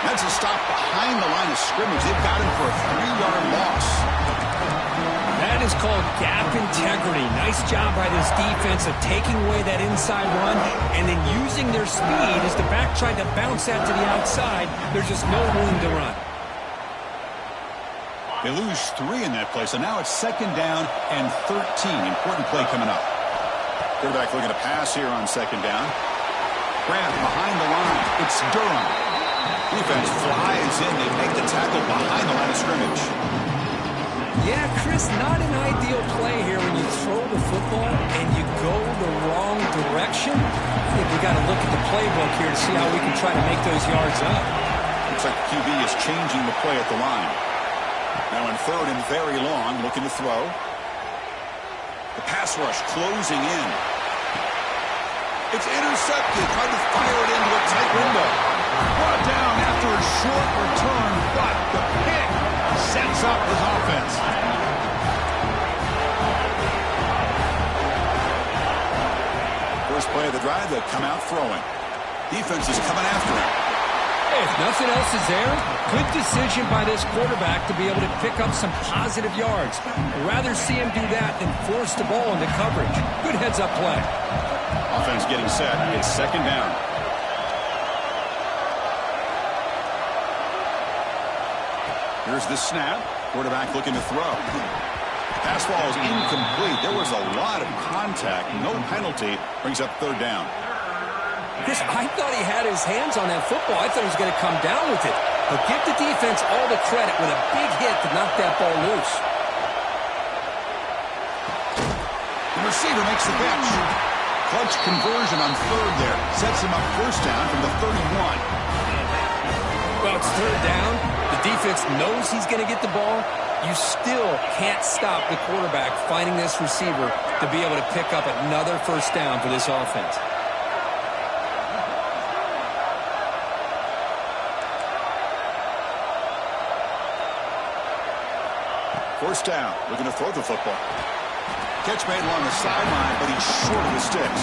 [SPEAKER 2] That's a stop behind the line of scrimmage. They've got him for a 3-yard loss.
[SPEAKER 3] That is called gap integrity. Nice job by this defense of taking away that inside run and then using their speed as the back tried to bounce that to the outside. There's just no room to run.
[SPEAKER 2] They lose 3 in that play, so now it's 2nd down and 13. Important play coming up. Quarterback looking to pass here on 2nd down. Grant behind the line. It's Durham. Defense flies in. They make the tackle behind the line of scrimmage.
[SPEAKER 1] Yeah, Chris, not an ideal play here when you throw the football and you go the wrong direction. I think we got to look at the playbook here to see how we can try to make those yards up.
[SPEAKER 2] Looks like the QB is changing the play at the line. Now in 3rd and very long, looking to throw. The pass rush closing in. It's intercepted. Tried to fire it into a tight window. Brought down after a short return, but the pick sets up his offense. First play of the drive, they come out throwing. Defense is coming after him.
[SPEAKER 1] Hey, if nothing else is there, good decision by this quarterback to be able to pick up some positive yards. I'd rather see him do that than force the ball into coverage. Good heads-up play.
[SPEAKER 2] Offense getting set. It's 2nd down. Here's the snap. Quarterback looking to throw. Pass ball is incomplete. There was a lot of contact. No penalty. Brings up 3rd down.
[SPEAKER 1] Chris, I thought he had his hands on that football. I thought he was going to come down with it. But give the defense all the credit with a big hit to knock that ball loose.
[SPEAKER 2] The receiver makes the catch. Clutch conversion on 3rd there. Sets him up 1st down from the 31.
[SPEAKER 1] Well, it's 3rd down. The defense knows he's going to get the ball. You still can't stop the quarterback finding this receiver to be able to pick up another 1st down for this offense.
[SPEAKER 2] First down, looking to throw the football. Catch made along the sideline, but he's short of the sticks.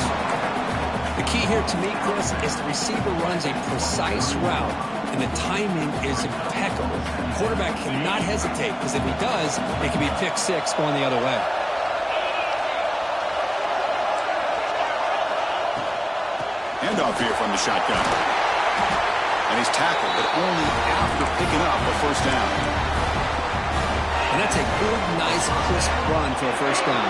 [SPEAKER 1] The key here to me, Chris, is the receiver runs a precise route, and the timing is impeccable. The quarterback cannot hesitate, because if he does, it can be pick six going the other way.
[SPEAKER 2] Handoff here from the shotgun. And he's tackled, but only after picking up a first down.
[SPEAKER 1] And that's a good, nice, crisp run for a first down.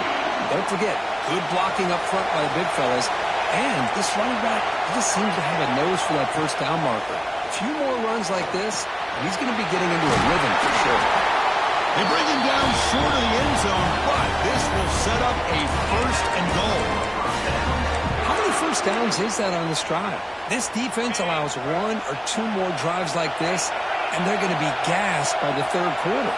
[SPEAKER 1] Don't forget, good blocking up front by the big fellas. And this running back just seems to have a nose for that first down marker. A few more runs like this, and he's going to be getting into a rhythm for sure.
[SPEAKER 2] They bring him down short of the end zone, but this will set up a first and goal.
[SPEAKER 1] How many first downs is that on this drive? This defense allows one or two more drives like this, and they're going to be gassed by the third quarter.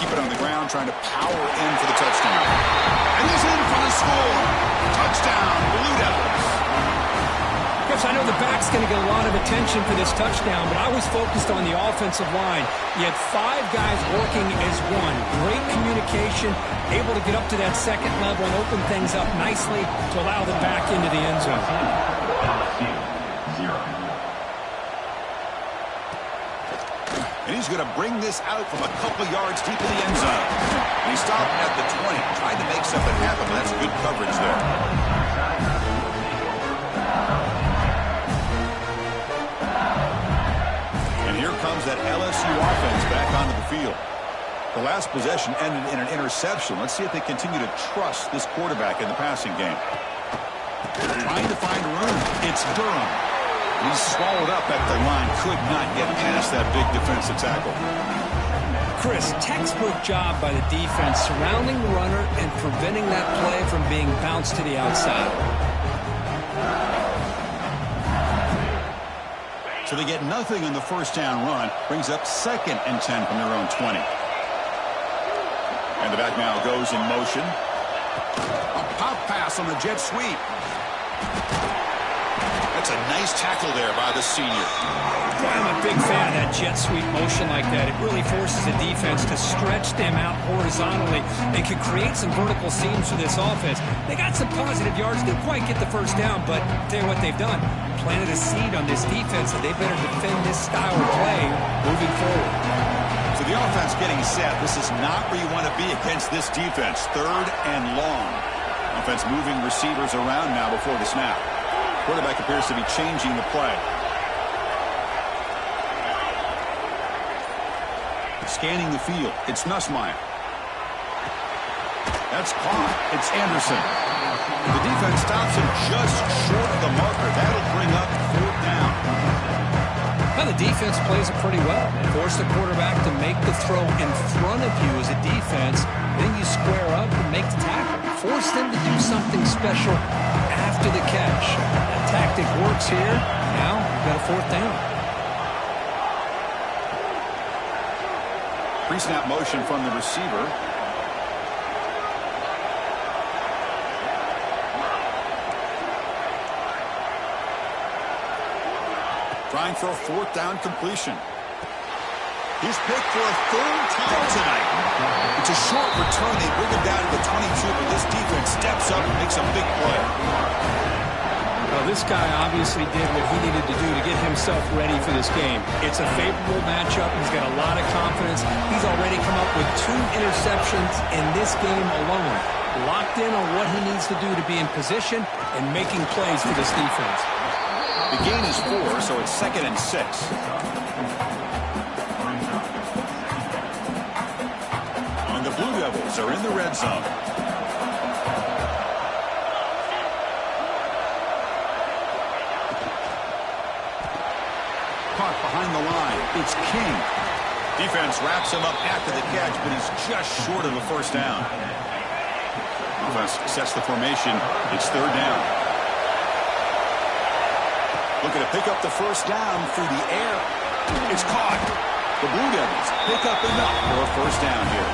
[SPEAKER 2] Keep it on the ground, trying to power in for the touchdown. And he's in for the score. Touchdown, Blue Devils.
[SPEAKER 3] Chris, I know the back's going to get a lot of attention for this touchdown, but I was focused on the offensive line. You had 5 guys working as one. Great communication, able to get up to that second level and open things up nicely to allow them back into the end zone.
[SPEAKER 2] And he's going to bring this out from a couple yards deep in the end zone. And he stopped at the 20, trying to make something happen, but that's good coverage there. And here comes that LSU offense back onto the field. The last possession ended in an interception. Let's see if they continue to trust this quarterback in the passing game. Trying to find room. It's Durham. He's swallowed up at the line. Could not get past that big defensive tackle.
[SPEAKER 1] Chris, textbook job by the defense surrounding the runner and preventing that play from being bounced to the outside.
[SPEAKER 2] So they get nothing on the first down run. Brings up 2nd and 10 from their own 20. And the back now goes in motion. A pop pass on the jet sweep. That's a nice tackle there by the senior.
[SPEAKER 3] I'm a big fan of that jet sweep motion like that. It really forces the defense to stretch them out horizontally. They can create some vertical seams for this offense. They got some positive yards. Didn't quite get the first down, but I'll tell you what they've done. Planted a seed on this defense that they better defend this style of play moving forward.
[SPEAKER 2] So the offense getting set. This is not where you want to be against this defense. 3rd and long. Offense moving receivers around now before the snap. Quarterback appears to be changing the play. Scanning the field. It's Nussmeier. That's caught. It's Anderson. The defense stops him just short of the marker. That'll bring up 4th down.
[SPEAKER 1] Well, the defense plays it pretty well. Force the quarterback to make the throw in front of you as a defense. Then you square up and make the tackle. Force them to do something special after the catch. That tactic works here. Now you've got a 4th down.
[SPEAKER 2] Pre-snap motion from the receiver. Trying for a 4th down completion. He's picked for a 3rd time tonight. It's a short return. They bring him down to the 22, but this defense steps up and makes a big play.
[SPEAKER 1] Well, this guy obviously did what he needed to do to get himself ready for this game. It's a favorable matchup. He's got a lot of confidence. He's already come up with 2 interceptions in this game alone. Locked in on what he needs to do to be in position and making plays for this defense.
[SPEAKER 2] The gain is 4, so it's 2nd and 6. And the Blue Devils are in the red zone. Caught behind the line. It's King. Defense wraps him up after the catch, but he's just short of a first down. Defense sets the formation. It's 3rd down. Looking to pick up the first down through the air. It's caught. The Blue Devils pick up enough for a first down here.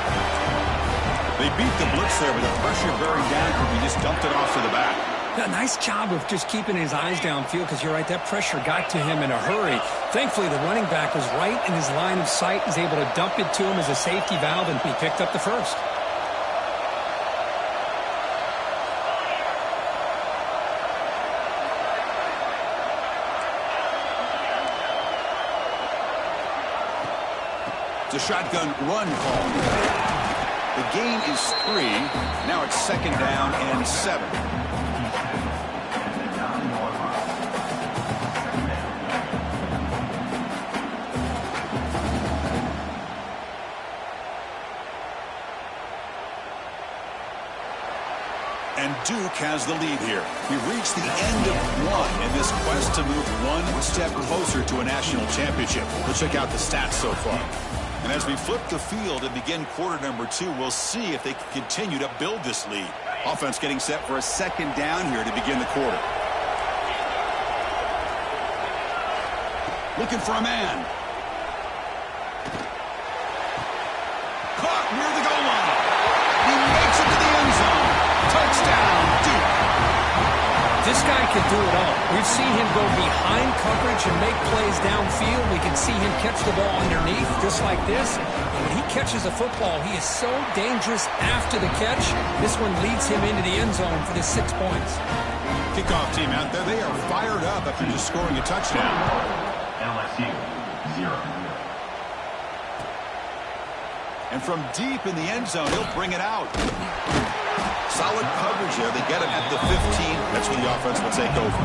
[SPEAKER 2] They beat the blitz there, but the pressure bearing down because he just dumped it off to the back.
[SPEAKER 3] A nice job of just keeping his eyes downfield because you're right, that pressure got to him in a hurry. Thankfully, the running back was right in his line of sight. He's able to dump it to him as a safety valve, and he picked up the first.
[SPEAKER 2] It's a shotgun run call. The gain is 3. Now it's 2nd down and 7. And Duke has the lead here. We've reached the end of one in this quest to move one step closer to a national championship. Let's check out the stats so far. And as we flip the field and begin quarter number 2, we'll see if they can continue to build this lead. Offense getting set for a 2nd down here to begin the quarter. Looking for a man. Caught near the goal line. He makes it to the end zone. Touchdown, Duke.
[SPEAKER 3] This guy can do it all. We've seen him go behind coverage and make plays downfield. We can see him catch the ball underneath just like this. And when he catches a football, he is so dangerous after the catch. This one leads him into the end zone for the 6 points.
[SPEAKER 2] Kickoff team out there. They are fired up after just scoring a touchdown.
[SPEAKER 4] LSU 0.
[SPEAKER 2] And from deep in the end zone, he'll bring it out. Solid coverage there. They get him at the 15. That's where the offense will take over.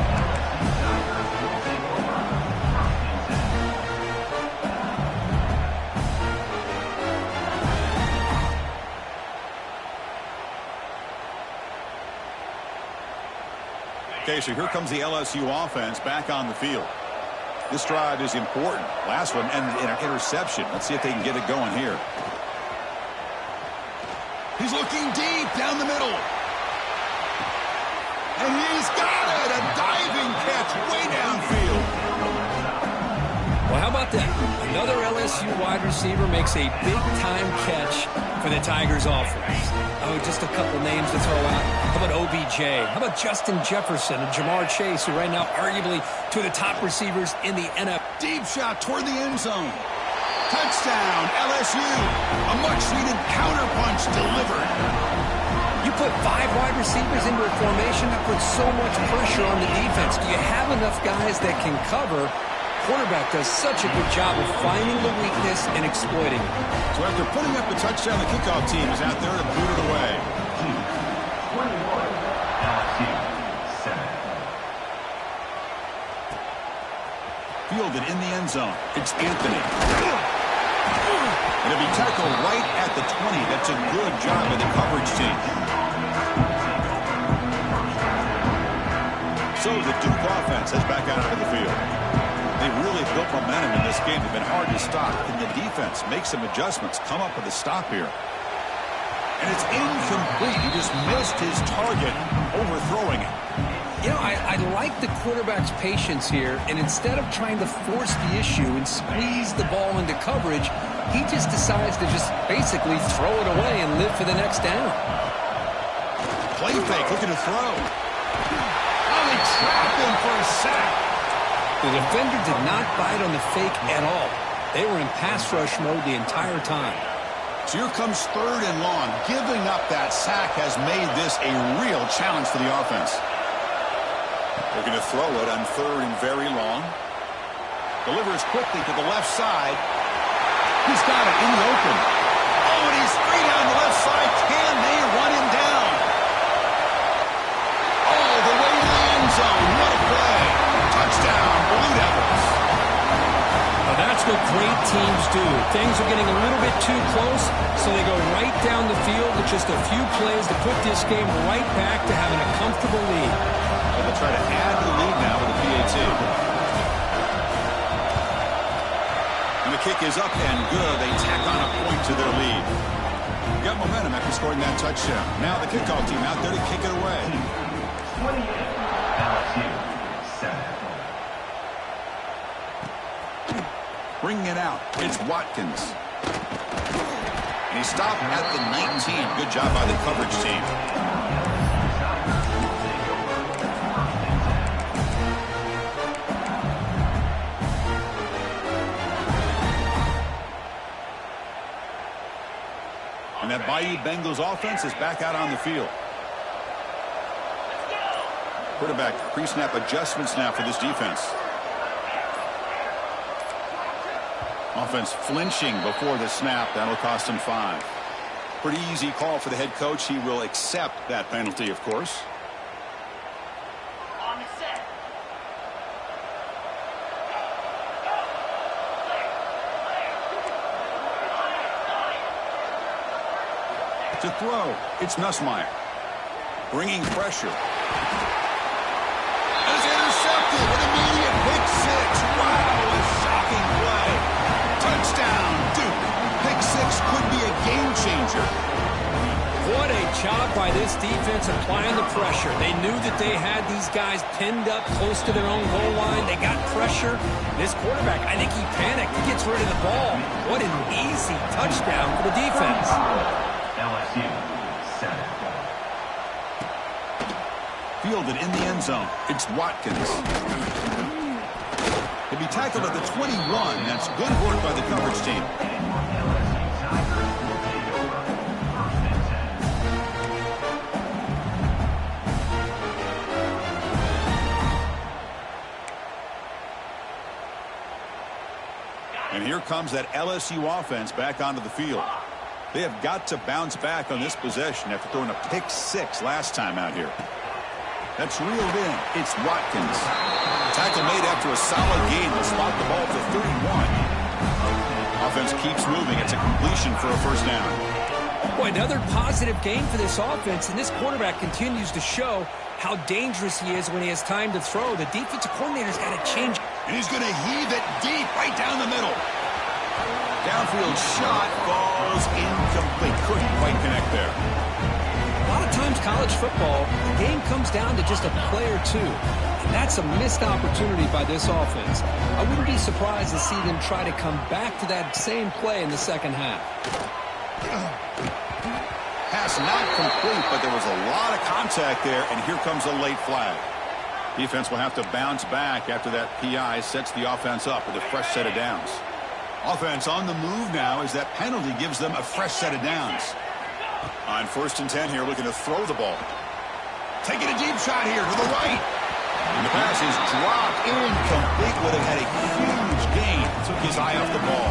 [SPEAKER 2] Okay, so here comes the LSU offense back on the field. This drive is important. Last one ended in an interception. Let's see if they can get it going here. He's looking deep down the middle. And he's got it! A diving catch way downfield.
[SPEAKER 3] Well, how about that? Another LSU wide receiver makes a big-time catch for the Tigers offense. Oh, just a couple names to throw out. How about OBJ? How about Justin Jefferson and Jamar Chase, who right now arguably two of the top receivers in the NFL?
[SPEAKER 2] Deep shot toward the end zone. Touchdown, LSU. A much-needed counterpunch delivered.
[SPEAKER 3] You put 5 wide receivers into a formation that puts so much pressure on the defense. Do you have enough guys that can cover? Quarterback does such a good job of finding the weakness and exploiting it.
[SPEAKER 2] So after putting up the touchdown, the kickoff team is out there to boot it away.
[SPEAKER 4] 21. LSU 7.
[SPEAKER 2] Fielded in the end zone. It's Anthony. And it'll be tackled right at the 20. That's a good job by the coverage team. So the Duke offense is back out onto the field. They really built momentum in this game. They've been hard to stop. And the defense makes some adjustments, come up with a stop here. And it's incomplete. He just missed his target, overthrowing it.
[SPEAKER 3] You know, I like the quarterback's patience here, and instead of trying to force the issue and squeeze the ball into coverage, he just decides to just basically throw it away and live for the next down.
[SPEAKER 2] Play fake, looking to throw. Oh, they trapped him for a sack.
[SPEAKER 3] The defender did not bite on the fake at all. They were in pass rush mode the entire time.
[SPEAKER 2] So here comes 3rd and long. Giving up that sack has made this a real challenge for the offense. They're going to throw it on 3rd and very long. Delivers quickly to the left side. He's got it in the open. Oh, and he's free down the left side. Can they run him down? All the way to the end zone. What a play. Touchdown, Blue Devils.
[SPEAKER 3] Well, that's what great teams do. Things are getting a little bit too close, so they go right down the field with just a few plays to put this game right back to having a comfortable lead.
[SPEAKER 2] They'll try to add to the lead now with the PAT. And the kick is up and good. They tack on a point to their lead. Got momentum after scoring that touchdown. Now the kickoff team out there to kick it away.
[SPEAKER 4] 28. LSU 7.
[SPEAKER 2] Bringing it out. It's Watkins. And he stopped at the 19. Good job by the coverage team. And that Bayou Bengals offense is back out on the field. Quarterback pre-snap adjustments now for this defense. Offense flinching before the snap. That'll cost him 5. Pretty easy call for the head coach. He will accept that penalty, of course.
[SPEAKER 4] On the set.
[SPEAKER 2] To throw, it's Nussmeier. Bringing pressure. Is intercepted. An immediate pick 6. Wow, a shocking play. Touchdown, Duke. Pick 6 could be a game changer.
[SPEAKER 3] What a job by this defense applying the pressure. They knew that they had these guys pinned up close to their own goal line. They got pressure. This quarterback, I think he panicked. He gets rid of the ball. What an easy touchdown for the defense.
[SPEAKER 4] LSU 7.
[SPEAKER 2] Fielded in the end zone. It's Watkins. He'll be tackled at the 21. That's good work by the coverage team. And here comes that LSU offense back onto the field. They have got to bounce back on this possession after throwing a pick 6 last time out here. That's reeled in. It's Watkins. Tackle made after a solid gain. Will spot the ball to 31. Offense keeps moving. It's a completion for a first down.
[SPEAKER 3] Boy, another positive game for this offense, and this quarterback continues to show how dangerous he is when he has time to throw. The defensive coordinator's got to change.
[SPEAKER 2] And he's going to heave it deep right down the middle. Downfield shot falls incomplete. Couldn't quite connect there.
[SPEAKER 3] A lot of times college football, the game comes down to just a play or two. And that's a missed opportunity by this offense. I wouldn't be surprised to see them try to come back to that same play in the second half.
[SPEAKER 2] Pass not complete, but there was a lot of contact there, and here comes a late flag. Defense will have to bounce back after that PI sets the offense up with a fresh set of downs. Offense on the move now as that penalty gives them a fresh set of downs. On 1st and 10 here, looking to throw the ball. Taking a deep shot here to the right. And the pass is dropped incomplete. Would have had a huge gain. Took his eye off the ball.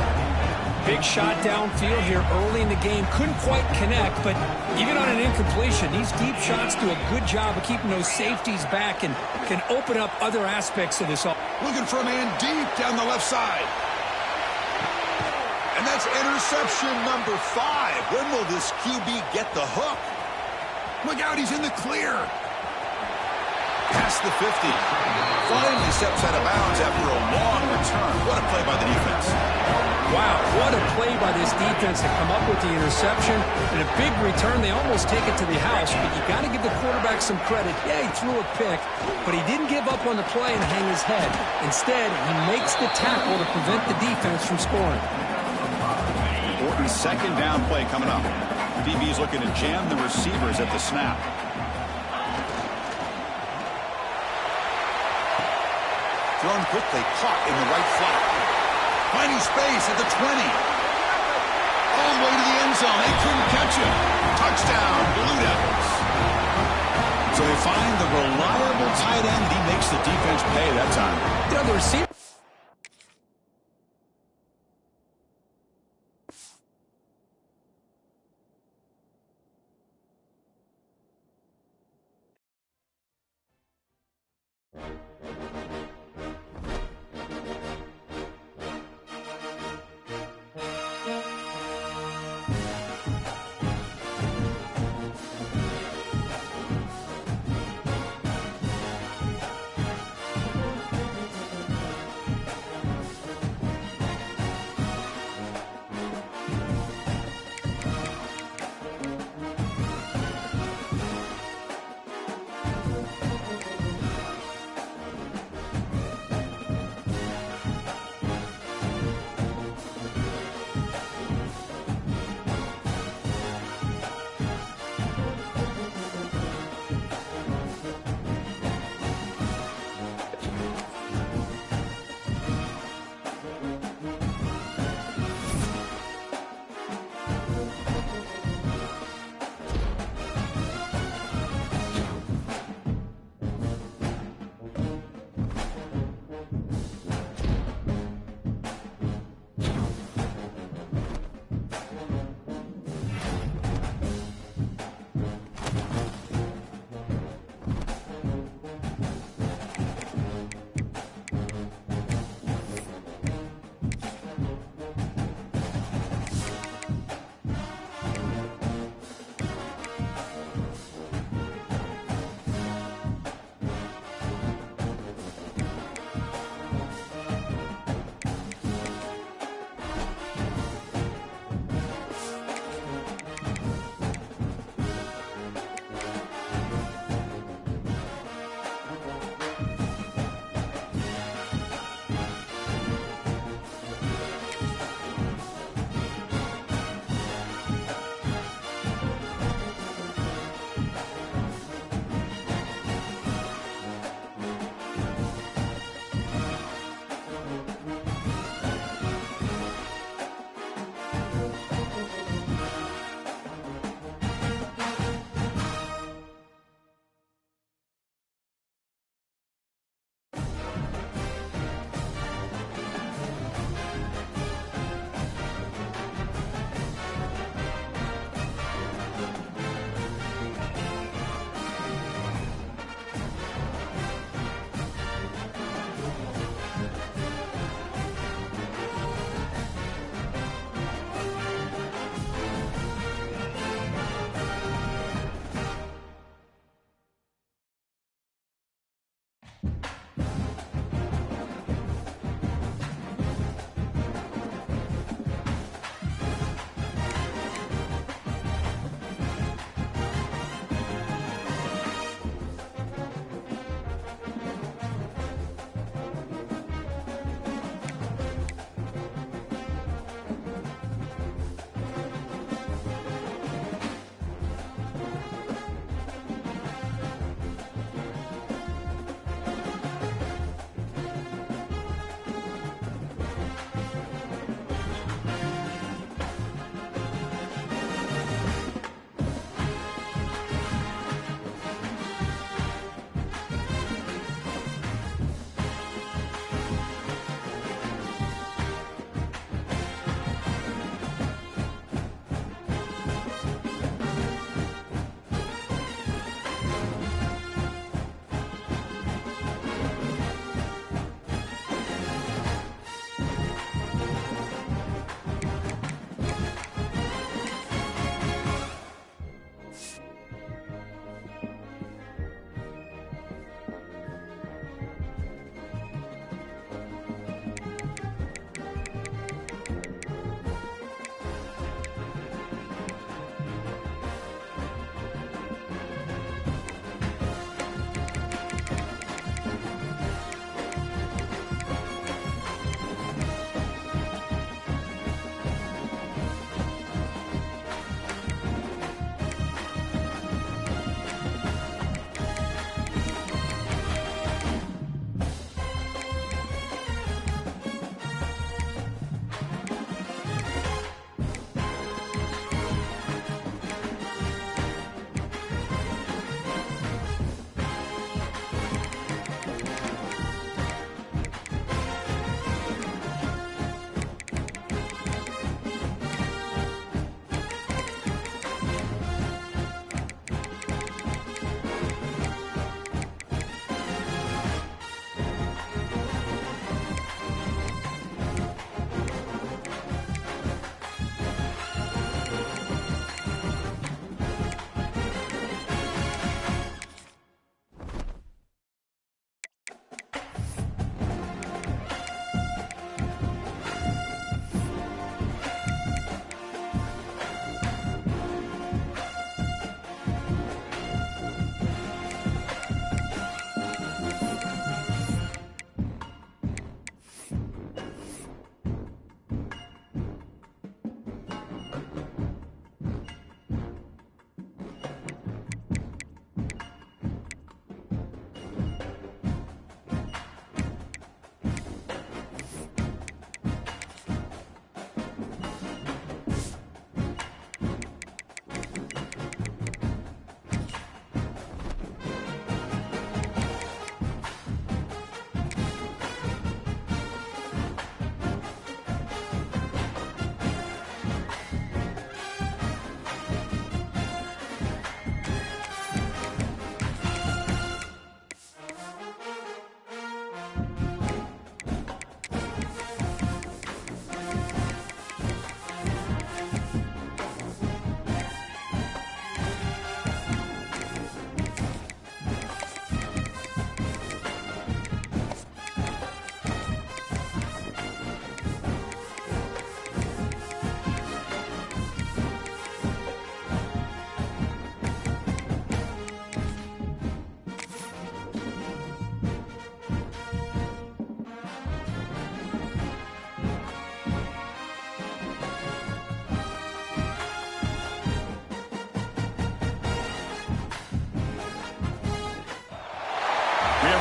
[SPEAKER 3] Big shot downfield here early in the game. Couldn't quite connect, but even on an incompletion, these deep shots do a good job of keeping those safeties back and can open up other aspects of this.
[SPEAKER 2] Looking for a man deep down the left side. And that's interception number 5. When will this QB get the hook? Look out, he's in the clear. Past the 50. Finally steps out of bounds after a long return. What a play by the defense.
[SPEAKER 3] Wow, what a play by this defense to come up with the interception. And a big return. They almost take it to the house, but you got to give the quarterback some credit. Yeah, he threw a pick, but he didn't give up on the play and hang his head. Instead, he makes the tackle to prevent the defense from scoring.
[SPEAKER 2] Important second down play coming up. DB's looking to jam the receivers at the snap. Thrown quickly, caught in the right flat. Finding space at the 20. All the way to the end zone. They couldn't catch him. Touchdown, Blue Devils. So they find the reliable tight end. He makes the defense pay that time.
[SPEAKER 3] You know, the receiver.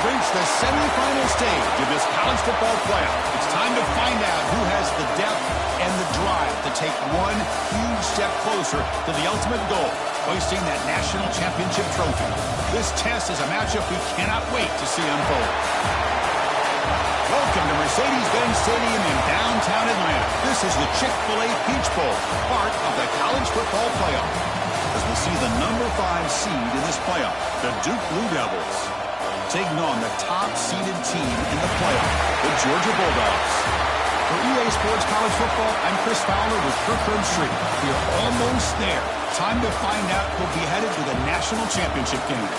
[SPEAKER 2] reached the semifinal stage of this college football playoff. It's time to find out who has the depth and the drive to take one huge step closer to the ultimate goal, hoisting that national championship trophy. This test is a matchup we cannot wait to see unfold. Welcome to Mercedes-Benz Stadium in downtown Atlanta. This is the Chick-fil-A Peach Bowl, part of the college football playoff. As we see the number 5 seed in this playoff, the Duke Blue Devils, taking on the top-seeded team in the playoff, the Georgia Bulldogs. For EA Sports College Football, I'm Chris Fowler with Kirk Herbstreit. We are almost there. Time to find out who'll be headed to the national championship game.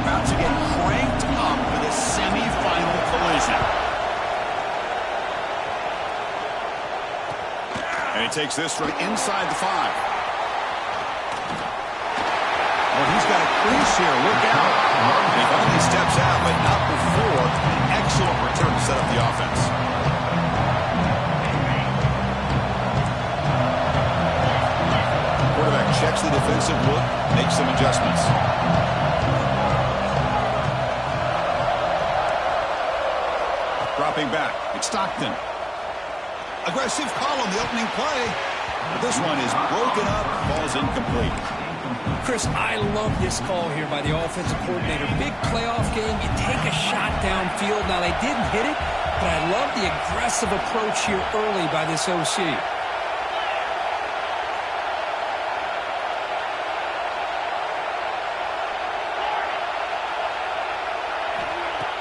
[SPEAKER 2] about to get cranked up for the semifinal collision. And he takes this from inside the 5. Oh, he's got a crease here. Look out. He finally steps out, but not before an excellent return to set up the offense. Quarterback checks the defensive look, makes some adjustments. Dropping back, it's Stockton. Aggressive call on the opening play. This one is broken up, falls incomplete.
[SPEAKER 3] Chris, I love this call here by the offensive coordinator. Big playoff game, you take a shot downfield. Now, they didn't hit it, but I love the aggressive approach here early by this OC.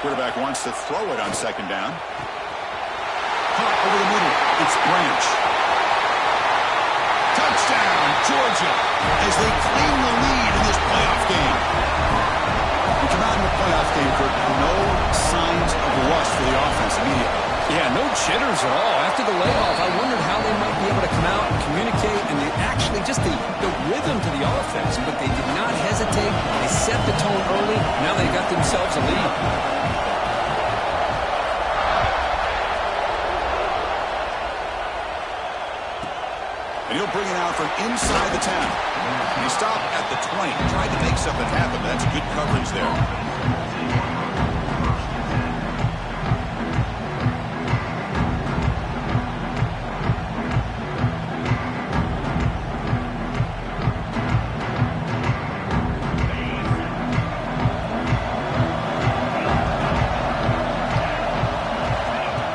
[SPEAKER 2] Quarterback wants to throw it on second down. Caught over the middle. It's Branch. Touchdown, Georgia, as they claim the lead in this playoff game. We come out in the playoff game for no signs of rust for the offense immediately.
[SPEAKER 1] Yeah, no jitters at all. After the layoff, I wondered how they might be able to come out and communicate and actually just the rhythm to the offense. But they did not hesitate. They set the tone early. Now they got themselves a lead.
[SPEAKER 2] And he'll bring it out from inside the 10. He stopped at the 20, tried to make something happen. That's good coverage there.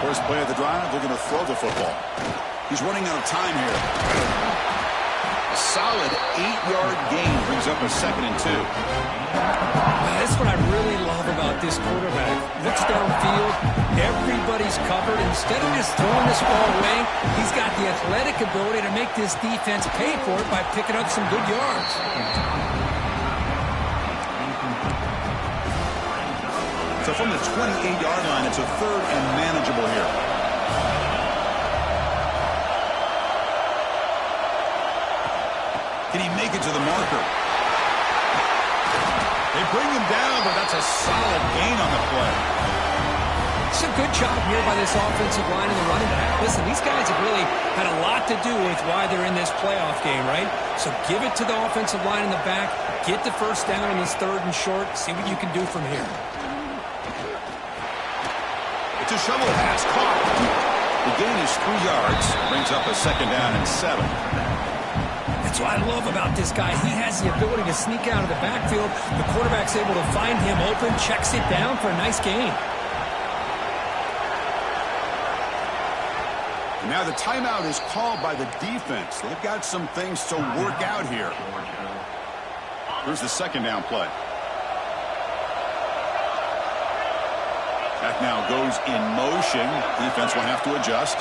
[SPEAKER 2] First play of the drive, they're going to throw the football. He's running out of time here. A solid 8-yard gain brings up a 2nd and 2.
[SPEAKER 3] That's what I really love about this quarterback. Looks downfield, everybody's covered. Instead of just throwing this ball away, he's got the athletic ability to make this defense pay for it by picking up some good yards.
[SPEAKER 2] So from the 28-yard line, it's a 3rd and manageable here. Can he make it to the marker? They bring him down, but that's a solid gain on the play.
[SPEAKER 3] It's a good job here by this offensive line and the running back. Listen, these guys have really had a lot to do with why they're in this playoff game, right? So give it to the offensive line in the back, get the first down on this 3rd and short, see what you can do from here.
[SPEAKER 2] It's a shovel pass, caught. The gain is 3 yards, brings up a 2nd down and 7.
[SPEAKER 3] That's what I love about this guy. He has the ability to sneak out of the backfield. The quarterback's able to find him open, checks it down for a nice gain.
[SPEAKER 2] And now the timeout is called by the defense. They've got some things to work out here. Here's the 2nd down play. Back now goes in motion. Defense will have to adjust.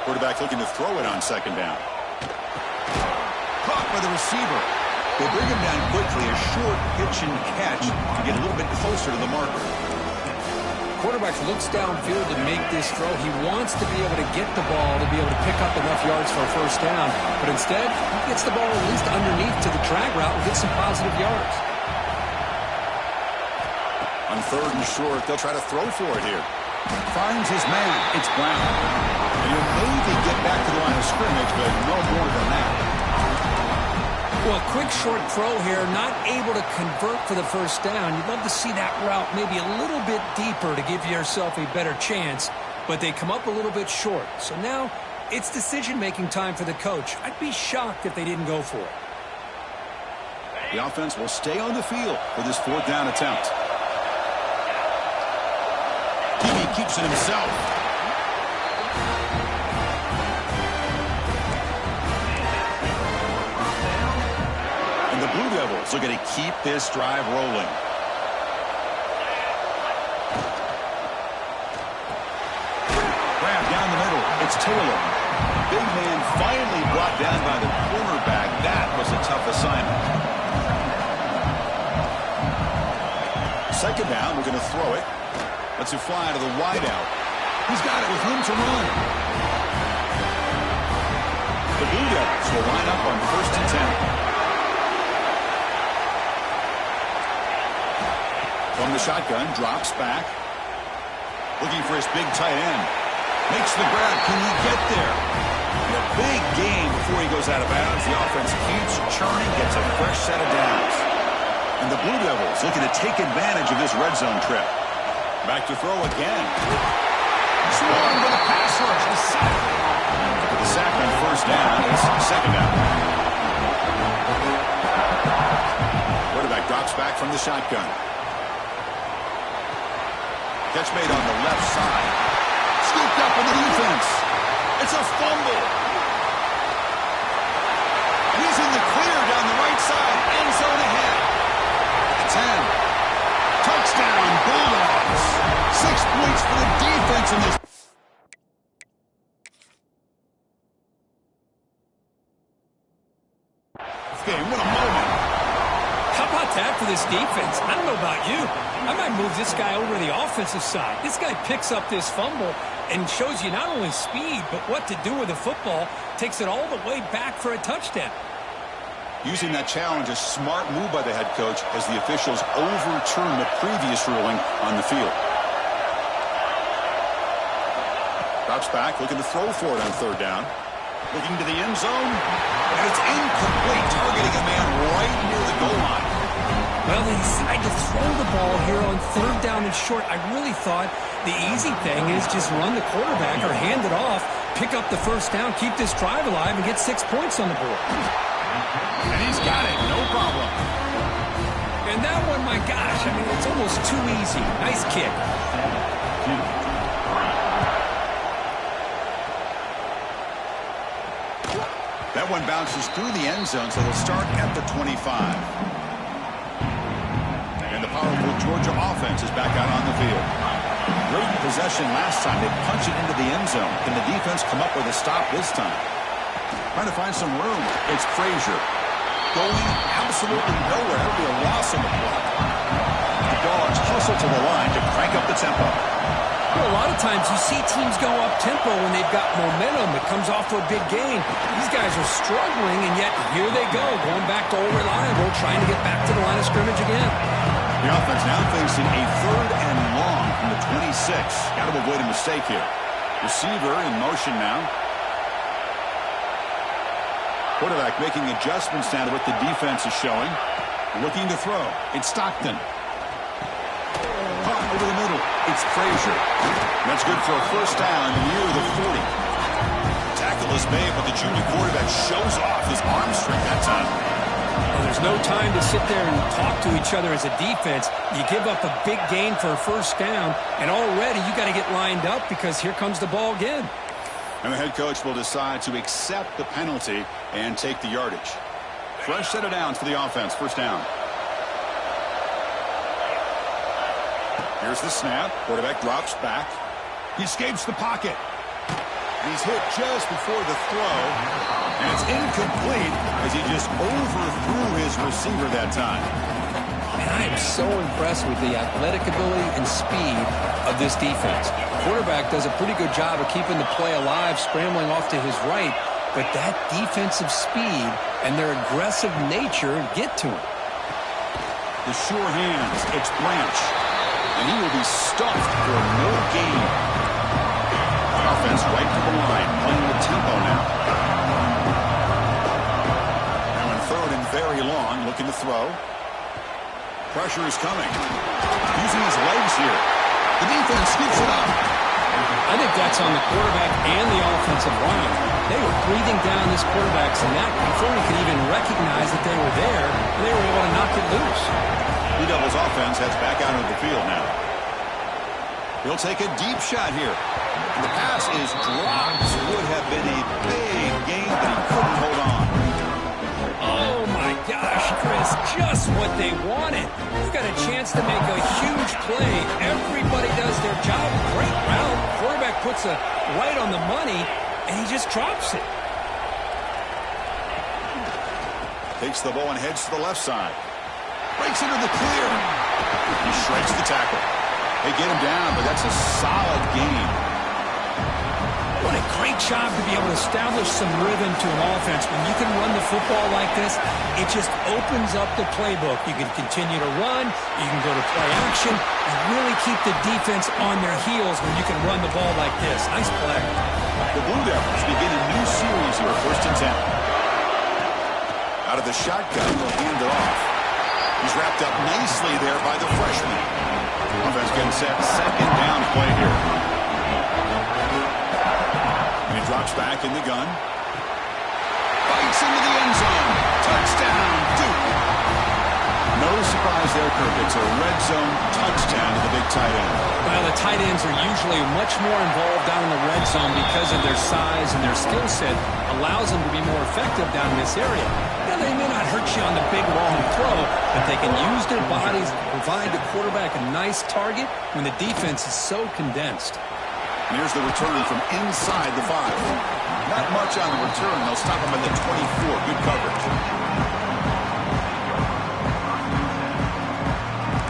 [SPEAKER 2] Quarterback looking to throw it on 2nd down. Caught by the receiver. They bring him down quickly. A short pitch and catch to get a little bit closer to the marker.
[SPEAKER 3] Quarterback looks downfield to make this throw. He wants to be able to get the ball to be able to pick up enough yards for a first down. But instead, he gets the ball at least underneath to the drag route and gets some positive yards.
[SPEAKER 2] On 3rd and short, they'll try to throw for it here. Finds his man. It's Brown. And he'll maybe get back to the line of scrimmage, but no more than that.
[SPEAKER 3] Well, a quick short throw here, not able to convert for the first down. You'd love to see that route maybe a little bit deeper to give yourself a better chance, but they come up a little bit short. So now it's decision-making time for the coach. I'd be shocked if they didn't go for it.
[SPEAKER 2] The offense will stay on the field for this 4th down attempt. He keeps it himself. And the Blue Devils are going to keep this drive rolling. Grab down the middle. It's Taylor. Big man finally brought down by the cornerback. That was a tough assignment. second down, we're going to throw it. Lets it fly to the wideout. He's got it with room to run. The Blue Devils will line up on 1st and 10. From the shotgun, drops back. Looking for his big tight end. Makes the grab. Can he get there? And a big gain before he goes out of bounds. The offense keeps churning, gets a fresh set of downs. And the Blue Devils looking to take advantage of this red zone trip. Back to throw again. Swarmed with a pass rush. The sack. The sack on 1st down. It's 2nd down. Quarterback drops back from the shotgun. Catch made on the left side. Scooped up in the defense. It's a fumble. And he's in the clear down the right side. End zone ahead. At the 10. Touchdown, Bulldogs. 6 points for the defense in this. Game, what a moment.
[SPEAKER 3] How about that for this defense? I don't know about you. I might move this guy over to the offensive side. This guy picks up this fumble and shows you not only speed, but what to do with the football. Takes it all the way back for a touchdown.
[SPEAKER 2] Using that challenge, a smart move by the head coach as the officials overturn the previous ruling on the field. Drops back, looking to throw for it on 3rd down. Looking to the end zone, and it's incomplete, targeting a man right near the goal line.
[SPEAKER 3] Well, they decide to throw the ball here on 3rd down and short. I really thought the easy thing is just run the quarterback or hand it off, pick up the 1st down, keep this drive alive, and get 6 points on the board.
[SPEAKER 2] And he's got it, no problem.
[SPEAKER 3] And that one, my gosh, I mean, it's almost too easy. Nice kick.
[SPEAKER 2] That one bounces through the end zone, so they'll start at the 25. And the powerful Georgia offense is back out on the field. Great possession last time. They punch it into the end zone. Can the defense come up with a stop this time? Trying to find some room. It's Frazier. Going absolutely nowhere. It'll be a loss on the block. The Dogs hustle to the line to crank up the tempo.
[SPEAKER 3] Well, a lot of times you see teams go up-tempo when they've got momentum. It comes off for a big gain. These guys are struggling, and yet here they go, going back to old reliable, trying to get back to the line of scrimmage again.
[SPEAKER 2] The offense now facing a 3rd and long from the 26. Got to avoid a mistake here. Receiver in motion now. Quarterback making adjustments now to what the defense is showing. Looking to throw. It's Stockton. Caught over the middle. It's Frazier. That's good for a 1st down near the 40. Tackle is made, but the junior quarterback shows off his arm strength that time.
[SPEAKER 3] Well, there's no time to sit there and talk to each other as a defense. You give up a big gain for a 1st down, and already you got to get lined up because here comes the ball again.
[SPEAKER 2] And the head coach will decide to accept the penalty and take the yardage. Fresh set of downs for the offense. 1st down. Here's the snap. Quarterback drops back. He escapes the pocket. He's hit just before the throw. And it's incomplete as he just overthrew his receiver that time.
[SPEAKER 1] And I am so impressed with the athletic ability and speed of this defense. Quarterback does a pretty good job of keeping the play alive, scrambling off to his right. But that defensive speed and their aggressive nature get to him.
[SPEAKER 2] The sure hands. It's Branch. And he will be stuffed for no gain. The offense right to the line, playing with tempo now. Now in 3rd and very long, looking to throw. Pressure is coming. Using his legs here. The defense scoops it up.
[SPEAKER 3] I think that's on the quarterback and the offensive line. They were breathing down this quarterback's neck before he could even recognize that they were there, and they were able to knock it loose.
[SPEAKER 2] Blue Devils offense heads back out of the field now. He'll take a deep shot here. And the pass is dropped. Would have been a big gain, but he couldn't hold on.
[SPEAKER 3] Oh, my gosh, Chris, just what they wanted. You've got a chance to make a huge play. Everybody does their job. Great route. Quarterback puts it right on the money, and he just drops it.
[SPEAKER 2] Takes the ball and heads to the left side. Breaks into the clear. He shreds the tackle. They get him down, but that's a solid gain.
[SPEAKER 3] What a great job to be able to establish some rhythm to an offense. When you can run the football like this, it just opens up the playbook. You can continue to run, you can go to play action, and really keep the defense on their heels when you can run the ball like this. Nice play.
[SPEAKER 2] The Blue Devils begin a new series here, 1st and 10. Out of the shotgun, they'll hand it off. He's wrapped up nicely there by the freshman. Offense getting set, 2nd down play here. And he drops back in the gun. Bites into the end zone. Touchdown, Duke. No surprise there, Kirk. It's a red zone touchdown to the big tight end.
[SPEAKER 3] Well, the tight ends are usually much more involved down in the red zone because of their size and their skill set allows them to be more effective down in this area. Now, they may not hurt you on the big, long throw, but they can use their bodies to provide the quarterback a nice target when the defense is so condensed.
[SPEAKER 2] And here's the return from inside the 5. Not much on the return. They'll stop him at the 24. Good coverage.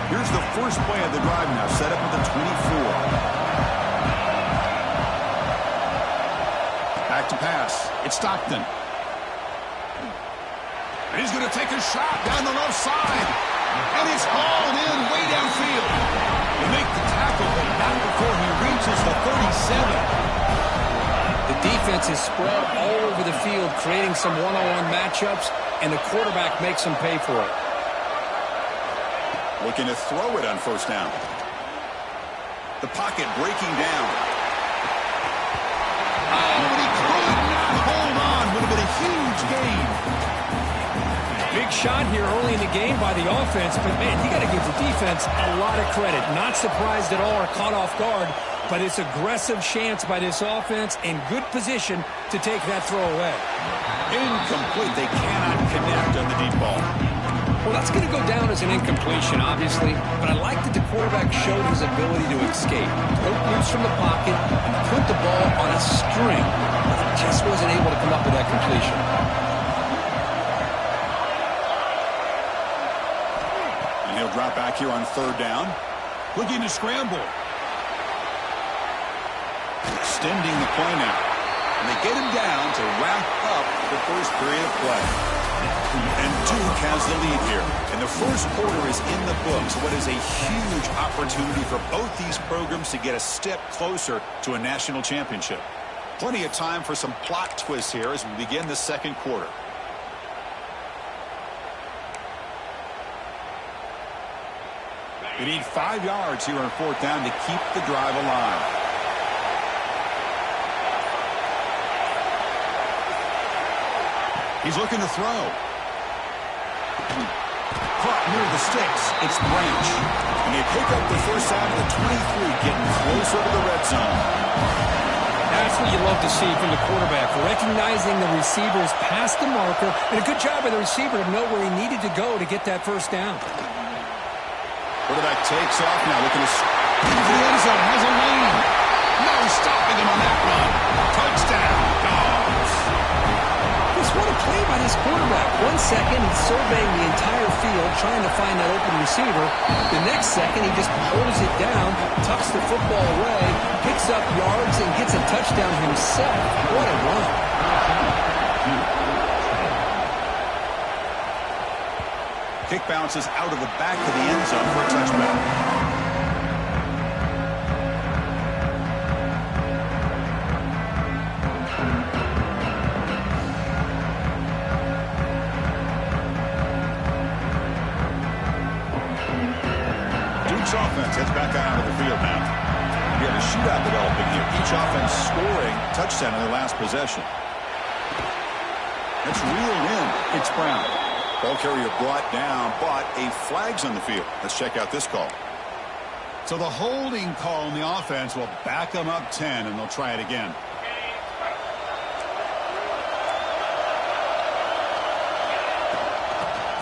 [SPEAKER 2] Here's the first play of the drive now, set up at the 24. Back to pass. It's Stockton. And he's going to take a shot down the left side. And it's hauled in way downfield. They make the tackle, but not before he reaches the 37.
[SPEAKER 3] The defense is spread all over the field, creating some one-on-one matchups, and the quarterback makes them pay for it.
[SPEAKER 2] Looking to throw it on 1st down. The pocket breaking down. Oh, but he could not hold on. Would have been a huge gain.
[SPEAKER 3] Big shot here early in the game by the offense, but, man, you got to give the defense a lot of credit. Not surprised at all or caught off guard, but it's aggressive chance by this offense and good position to take that throw away.
[SPEAKER 2] Incomplete. They cannot connect on the deep ball.
[SPEAKER 3] Well, that's going to go down as an incompletion, obviously, but I like that the quarterback showed his ability to escape. Broke loose from the pocket and put the ball on a string, but he just wasn't able to come up with that completion.
[SPEAKER 2] And he'll drop back here on 3rd down. Looking to scramble. Extending the play now. And they get him down to wrap up the first period of play. And Duke has the lead here. And the first quarter is in the books. What is a huge opportunity for both these programs to get a step closer to a national championship. Plenty of time for some plot twists here as we begin the 2nd quarter. They need 5 yards here on 4th down to keep the drive alive. He's looking to throw. Caught near the sticks. It's Branch. And they pick up the first out of the 23, getting closer to the red zone.
[SPEAKER 3] That's what you love to see from the quarterback, recognizing the receivers past the marker, and a good job by the receiver to know where he needed to go to get that first down.
[SPEAKER 2] Quarterback takes off now, looking to into the end zone, has a lane. No stopping him on that run. Touchdown, Dogs.
[SPEAKER 3] Just what a play by this quarterback. 1 second, he's surveying the entire field, trying to find that open receiver. The next second, he just pulls it down, tucks the football away, picks up yards, and gets a touchdown himself. What a run.
[SPEAKER 2] Kick bounces out of the back of the end zone for a touchback. Offense heads back out of the field now. We have a shootout developing here. Each offense scoring touchdown in their last possession. That's reeled in. It's Brown. Ball carrier brought down, but a flag's on the field. Let's check out this call. So the holding call on the offense will back them up 10, and they'll try it again.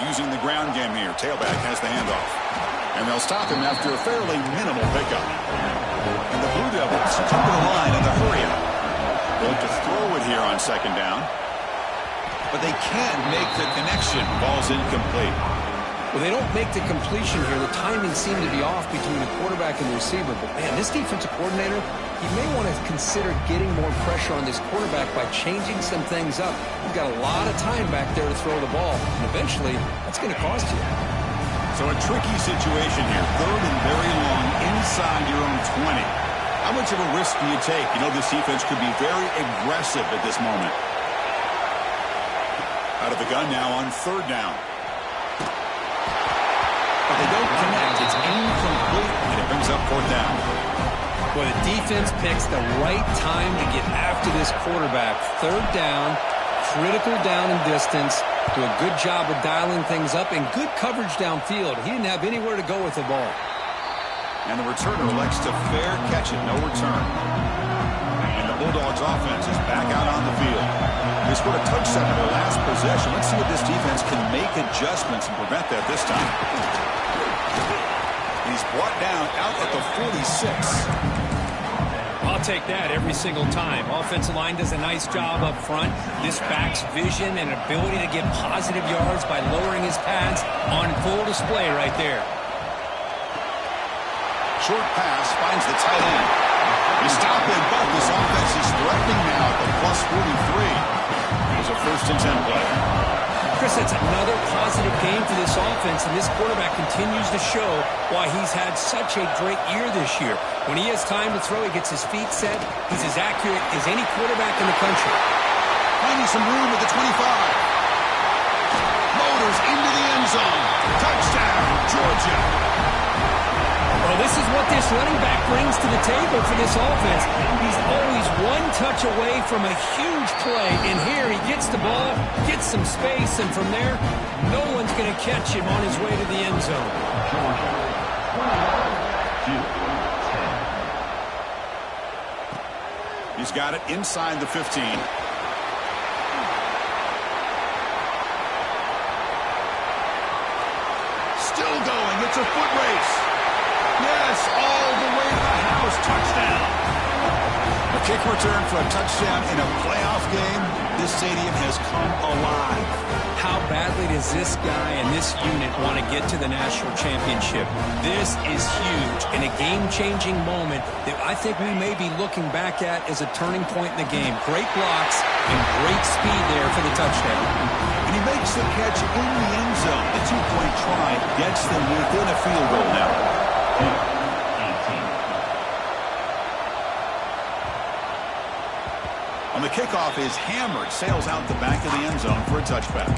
[SPEAKER 2] Using the ground game here. Tailback has the handoff. And they'll stop him after a fairly minimal pickup. And the Blue Devils come to the line in the hurry-up. They'll look to throw it here on 2nd down. But they can't make the connection. Ball's incomplete.
[SPEAKER 3] Well,
[SPEAKER 1] Well, they don't make the completion here. The timing seemed to be off between the quarterback and the receiver. But, man, this defensive coordinator, he may want to consider getting more pressure on this quarterback by changing some things up. You've got a lot of time back there to throw the ball. And eventually, that's going to cost you.
[SPEAKER 2] So a tricky situation here. 3rd and very long inside your own 20. How much of a risk do you take? You know, this defense could be very aggressive at this moment. Out of the gun now on 3rd down. But they don't connect. It's incomplete, and it brings up 4th down.
[SPEAKER 1] Well, the defense picks the right time to get after this quarterback. 3rd down, critical down and distance. Do a good job of dialing things up and good coverage downfield. He didn't have anywhere to go with the ball.
[SPEAKER 2] And the returner elects to fair catch it, no return. And the Bulldogs offense is back out on the field. They scored a touchdown in their last possession. Let's see if this defense can make adjustments and prevent that this time. He's brought down out at the 46.
[SPEAKER 3] I'll take that every single time. Offensive line does a nice job up front. This back's vision and ability to get positive yards by lowering his pads on full display right there.
[SPEAKER 2] Short pass finds the tight end. You stop him, but this offense is threatening now at the plus 43. There's a 1st and 10 play.
[SPEAKER 1] Chris, that's another positive game for this offense, and this quarterback continues to show why he's had such a great year this year. When he has time to throw, he gets his feet set. He's as accurate as any quarterback in the country.
[SPEAKER 2] Finding some room at the 25. Motors into the end zone. Touchdown, Georgia.
[SPEAKER 1] Well, this is what this running back brings to the table for this offense. He's always one touch away from a huge play, and here he gets the ball, gets some space, and from there, no one's going to catch him on his way to the end zone.
[SPEAKER 2] He's got it inside the 15. Still going. It's a foot race. Yes, all the way to the house. Touchdown. A kick return for a touchdown in a playoff game. This stadium has come alive.
[SPEAKER 1] How badly does this guy and this unit want to get to the national championship? This is huge and a game-changing moment that I think we may be looking back at as a turning point in the game. Great blocks and great speed there for the touchdown.
[SPEAKER 2] And he makes the catch in the end zone. The two-point try gets them within a field goal now. On the kickoff is hammered, sails out the back of the end zone for a touchback.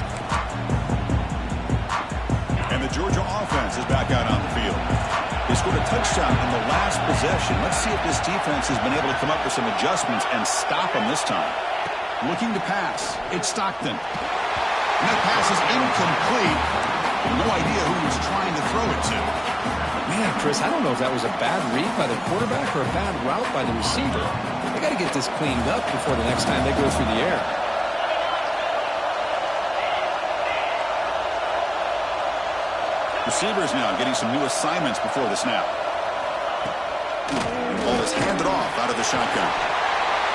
[SPEAKER 2] And the Georgia offense is back out on the field. They scored a touchdown in the last possession. Let's see if this defense has been able to come up with some adjustments and stop them this time. Looking to pass. It's Stockton. And that pass is incomplete. No idea who he was trying to throw it to.
[SPEAKER 1] Man, Chris, I don't know if that was a bad read by the quarterback or a bad route by the receiver. They got to get this cleaned up before the next time they go through the air.
[SPEAKER 2] Receivers now getting some new assignments before the snap. And the ball is handed off out of the shotgun.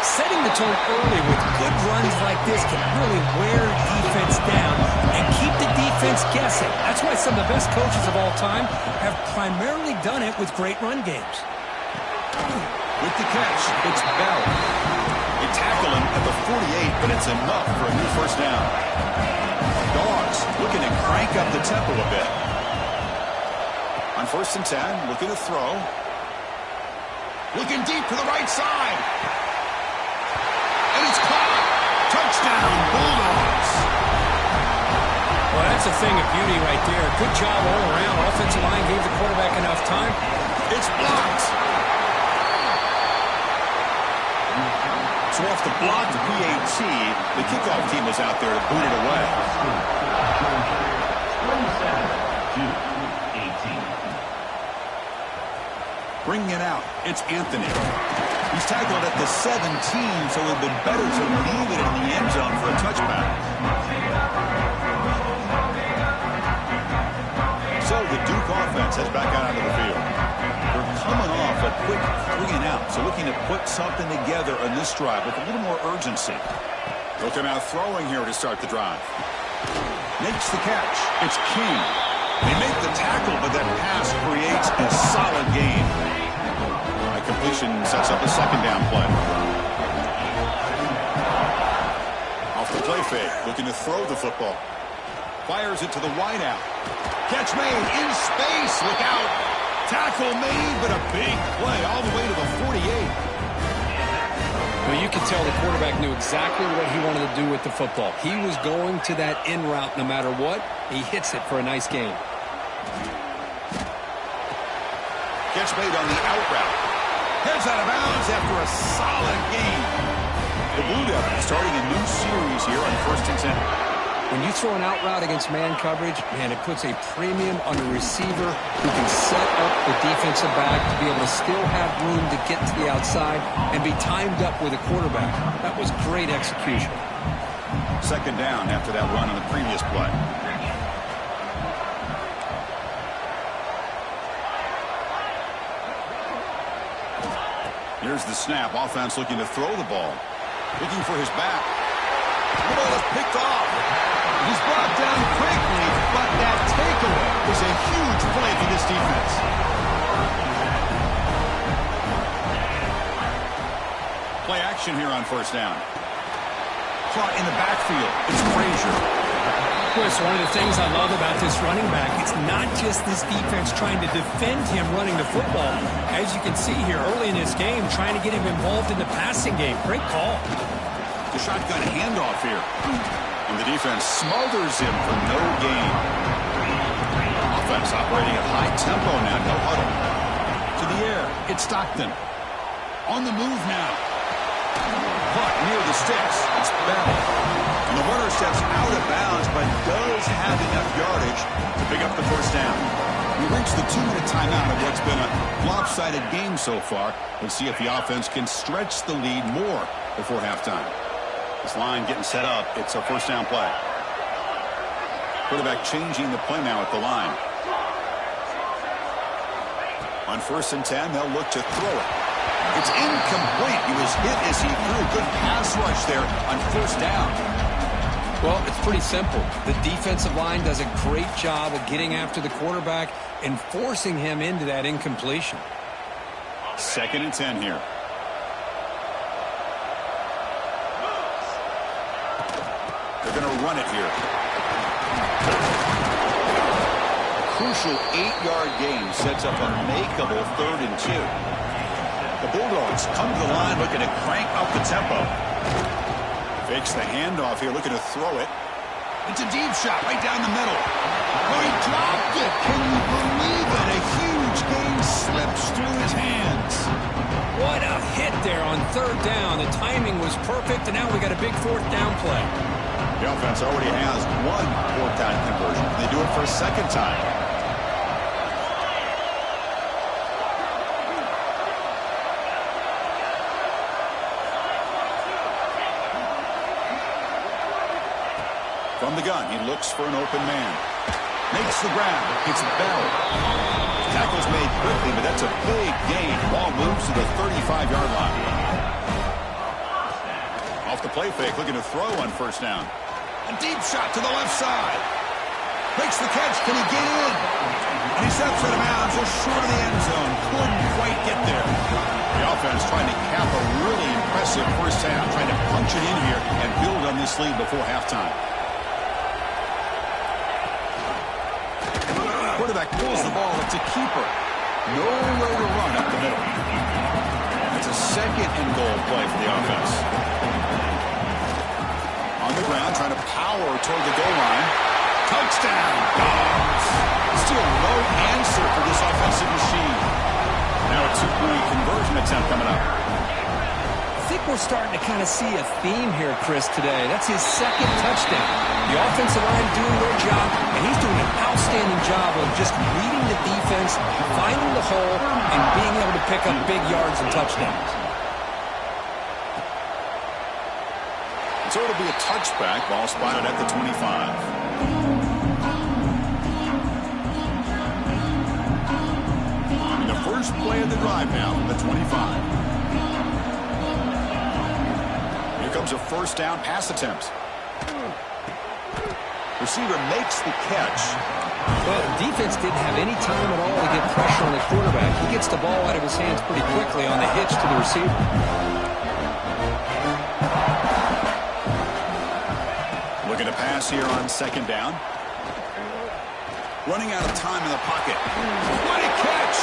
[SPEAKER 1] Setting the tone early with good runs like this can really wear defense down and keep the defense guessing. That's why some of the best coaches of all time have primarily done it with great run games.
[SPEAKER 2] With the catch, it's Bell. They tackle him at the 48, but it's enough for a new 1st down. Dogs looking to crank up the tempo a bit. On 1st and 10, looking to throw. Looking deep to the right side. And it's caught. Touchdown, Bulldogs.
[SPEAKER 1] Well, that's a thing of beauty right there. Good job all around. Offensive line gave the quarterback enough time.
[SPEAKER 2] It's blocked. So off the blocked PAT, the kickoff team was out there to boot it away. 27-18. Bringing it out, it's Anthony. He's tackled at the 17, so it would have been better to leave it in the end zone for a touchback. So the Duke offense heads back out onto the field. They're coming off a quick 3 and out, so looking to put something together on this drive with a little more urgency. Looking out throwing here to start the drive. Makes the catch. It's King. They tackle, but that pass creates a solid gain. That completion sets up a second down play. Off the play fake, looking to throw the football. Fires it to the wideout. Catch made in space. Look out. Tackle made, but a big play all the way to the 48.
[SPEAKER 1] Well, you could tell the quarterback knew exactly what he wanted to do with the football. He was going to that in route no matter what. He hits it for a nice gain.
[SPEAKER 2] Catch made on the out route. Heads out of bounds after a solid gain. The Blue Devils starting a new series here on 1st and 10.
[SPEAKER 1] When you throw an out route against man coverage, man, it puts a premium on a receiver who can set up the defensive back to be able to still have room to get to the outside and be timed up with a quarterback. That was great execution.
[SPEAKER 2] Second down after that run on the previous play. Here's the snap. Offense looking to throw the ball. Looking for his back. The ball is picked off. He's brought down quickly, but that takeaway is a huge play for this defense. Play action here on 1st down. Caught in the backfield. It's Frazier.
[SPEAKER 3] Chris, one of the things I love about this running back, it's not just this defense trying to defend him running the football. As you can see here early in this game, trying to get him involved in the passing game. Great call.
[SPEAKER 2] The shotgun handoff here. And the defense smothers him for no gain. Offense operating at high tempo now. No huddle. To the air. It's Stockton. On the move now. Caught near the sticks. It's Bell. And the runner steps out of bounds, but does have enough yardage to pick up the 1st down. We reach the 2-minute timeout of what's been a lopsided game so far. Let's see if the offense can stretch the lead more before halftime. This line getting set up. It's a 1st down play. Quarterback changing the play now at the line. On 1st and 10, they'll look to throw it. It's incomplete. He was hit as he threw. Good pass rush there on 1st down.
[SPEAKER 1] Well, it's pretty simple. The defensive line does a great job of getting after the quarterback and forcing him into that incompletion.
[SPEAKER 2] 2nd and 10 here. They're going to run it here. Crucial 8-yard gain sets up a makeable 3rd and 2. The Bulldogs come to the line looking to crank up the tempo. Fakes the handoff here, looking to throw it. It's a deep shot right down the middle. Oh, he dropped it. Can you believe it? A huge gain slips through his hands.
[SPEAKER 1] What a hit there on 3rd down. The timing was perfect, and now we got a big 4th down play.
[SPEAKER 2] The offense already has one 4th down conversion. They do it for a 2nd time. From the gun, he looks for an open man. Makes the grab. It's Bell. Tackle's made quickly, but that's a big gain. Ball moves to the 35-yard line. Off the play fake, looking to throw on 1st down. A deep shot to the left side. Makes the catch. Can he get in? And he steps out of bounds just short of the end zone. Couldn't quite get there. The offense trying to cap a really impressive 1st half. Trying to punch it in here and build on this lead before halftime. Quarterback pulls the ball. It's a keeper. Nowhere to run up the middle. It's a 2nd and goal play for the offense. On the ground, trying to power toward the goal line. Touchdown, Dogs. Still no answer for this offensive machine. Now a 2-point conversion attempt coming up.
[SPEAKER 1] I think we're starting to kind of see a theme here, Chris, today. That's his 2nd touchdown. The offensive line doing their job, and he's doing an outstanding job of just reading the defense, finding the hole, and being able to pick up big yards and touchdowns.
[SPEAKER 2] So it'll be a touchback. Ball spotted at the 25. And the first play of the drive now from the 25. Here comes a 1st down pass attempt. Receiver makes the catch.
[SPEAKER 1] Well, the defense didn't have any time at all to get pressure on the quarterback. He gets the ball out of his hands pretty quickly on the hitch to the receiver.
[SPEAKER 2] Looking to pass here on second down. Running out of time in the pocket. What a catch!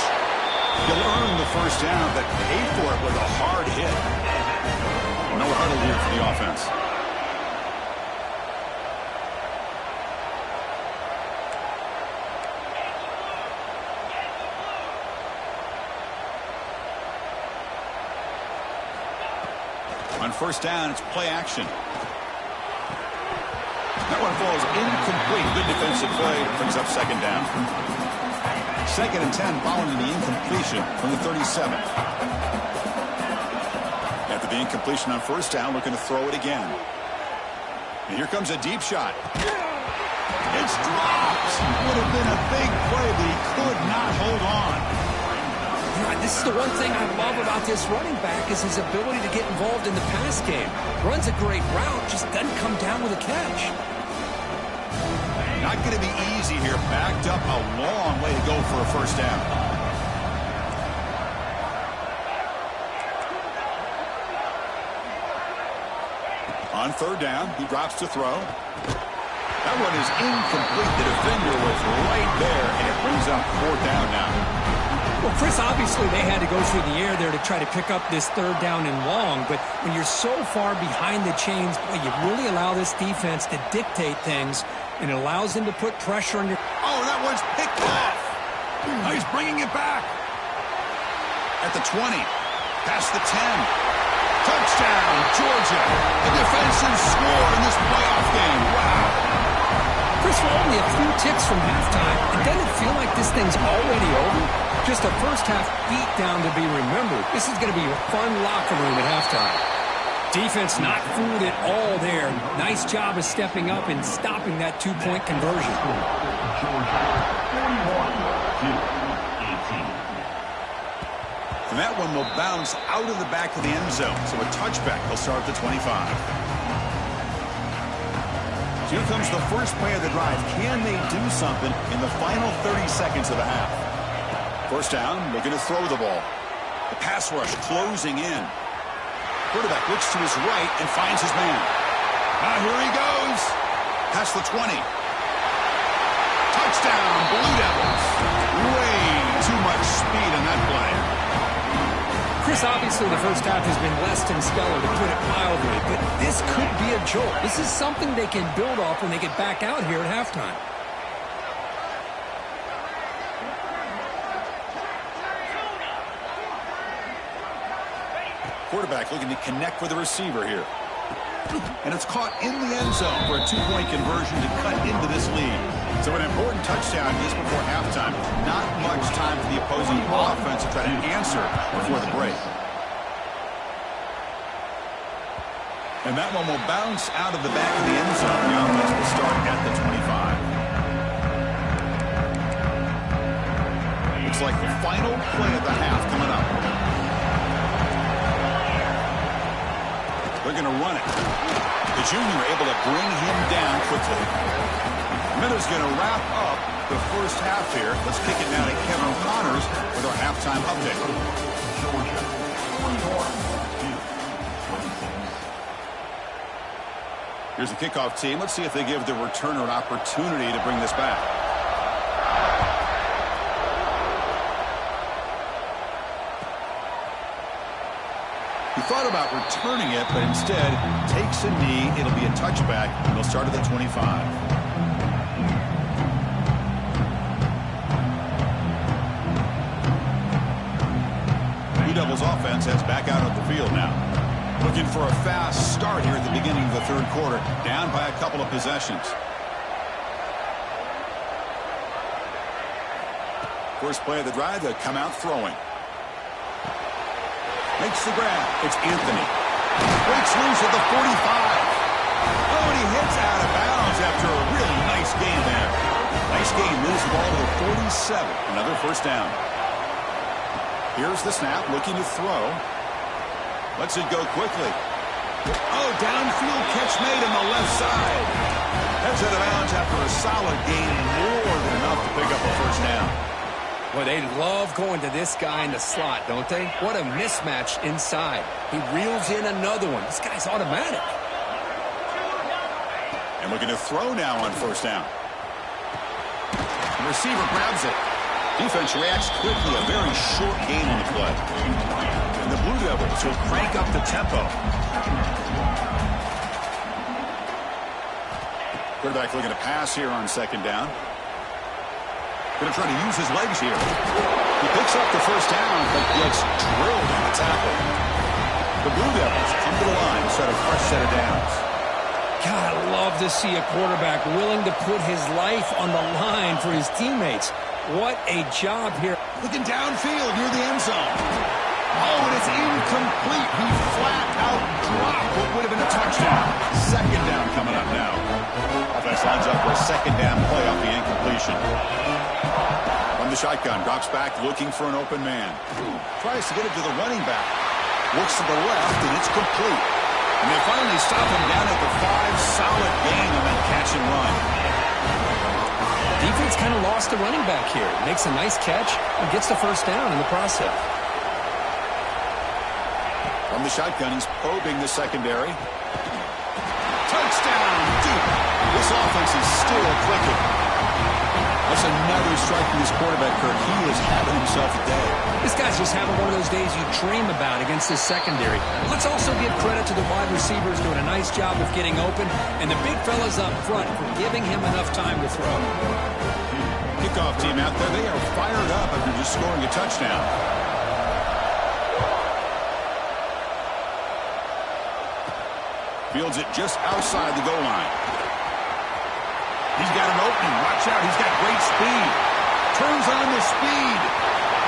[SPEAKER 2] He'll earn the first down, but paid for it with a hard hit. No huddle here for the offense. On first down, it's play action. That one falls incomplete. Good defensive play. Brings up second down. 2nd and 10 following the incompletion from the 37. After the incompletion on first down, looking to throw it again. And here comes a deep shot. It's dropped. Would have been a big play, but he could not hold on.
[SPEAKER 1] This is the one thing I love about this running back is his ability to get involved in the pass game. Runs a great route, just doesn't come down with a catch.
[SPEAKER 2] Not going to be easy here. Backed up a long way to go for a first down. On third down, he drops to throw. That one is incomplete. The defender was right there, and it brings up fourth down now.
[SPEAKER 3] Well, Chris, obviously they had to go through the air there to try to pick up this third down and long, but when you're so far behind the chains, boy, you really allow this defense to dictate things, and it allows them to put pressure on your...
[SPEAKER 2] Oh, that one's picked off. Oh, he's bringing it back. At the 20, past the 10. Touchdown, Georgia. The defensive score in this playoff game. Wow.
[SPEAKER 1] Chris, we're only a few ticks from halftime. It doesn't feel like this thing's already over. Just a first-half beatdown to be remembered. This is going to be a fun locker room at halftime.
[SPEAKER 3] Defense not fooled at all there. Nice job of stepping up and stopping that two-point conversion.
[SPEAKER 2] And that one will bounce out of the back of the end zone. So a touchback. He'll start at the 25. So here comes the first play of the drive. Can they do something in the final 30 seconds of the half? First down, looking to throw the ball. The pass rush closing in. Quarterback looks to his right and finds his man. Here he goes. Past the 20. Touchdown, Blue Devils. Way too much speed on that play.
[SPEAKER 3] Chris, obviously the first half has been less than stellar, to put it mildly, but this could be a jolt. This is something they can build off when they get back out here at halftime.
[SPEAKER 2] Quarterback looking to connect with the receiver here. And it's caught in the end zone for a two-point conversion to cut into this lead. So an important touchdown just before halftime. Not much time for the opposing offense to try to answer before the break. And that one will bounce out of the back of the end zone. The offense will start at the 25. Looks like the final play of the half coming up. They're going to run it. The junior able to bring him down quickly. Minutes going to wrap up the first half here. Let's kick it now to Kevin Connors with our halftime update. Here's the kickoff team. Let's see if they give the returner an opportunity to bring this back. He thought about returning it, but instead takes a knee. It'll be a touchback, and they'll start at the 25. Blue Devils offense heads back out on the field now. Looking for a fast start here at the beginning of the third quarter. Down by a couple of possessions. First play of the drive, they come out throwing. Makes the grab. It's Anthony. Breaks loose at the 45. Oh, and he hits out of bounds after a really nice gain there. Nice gain. Moves the ball to the 47. Another first down. Here's the snap. Looking to throw. Lets it go quickly. Oh, downfield catch made on the left side. Heads out of bounds after a solid gain. More than enough enough to pick up a first down.
[SPEAKER 1] Well, they love going to this guy in the slot, don't they? What a mismatch inside. He reels in another one. This guy's automatic.
[SPEAKER 2] And looking to throw now on first down. The receiver grabs it. Defense reacts quickly. A very short gain on the play. And the Blue Devils will crank up the tempo. Quarterback looking to pass here on second down. Going to try to use his legs here. He picks up the first down, but gets drilled on the tackle. The Blue Devils come to the line, set a fresh set of downs.
[SPEAKER 3] God, I love to see a quarterback willing to put his life on the line for his teammates. What a job here.
[SPEAKER 2] Looking downfield near the end zone. Oh, and it's incomplete. He flat out dropped what would have been a touchdown. Second down coming up now. Offense lines up for a second down play off the incompletion. From the shotgun, drops back looking for an open man. Tries to get it to the running back. Looks to the left, and it's complete. And they finally stop him down at the 5. Solid gain on that catch and run.
[SPEAKER 1] Defense kind of lost the running back here. Makes a nice catch and gets the first down in the process.
[SPEAKER 2] From the shotgun, he's probing the secondary. Touchdown, Duke. This offense is still clicking. That's another strike from this quarterback, Kirk. He is having himself a day.
[SPEAKER 1] This guy's just having one of those days you dream about against this secondary. Let's also give credit to the wide receivers doing a nice job of getting open, and the big fellas up front for giving him enough time to throw.
[SPEAKER 2] Kickoff team out there, they are fired up after just scoring a touchdown. Fields it just outside the goal line. He's got an opening. Watch out. He's got great speed. Turns on the speed.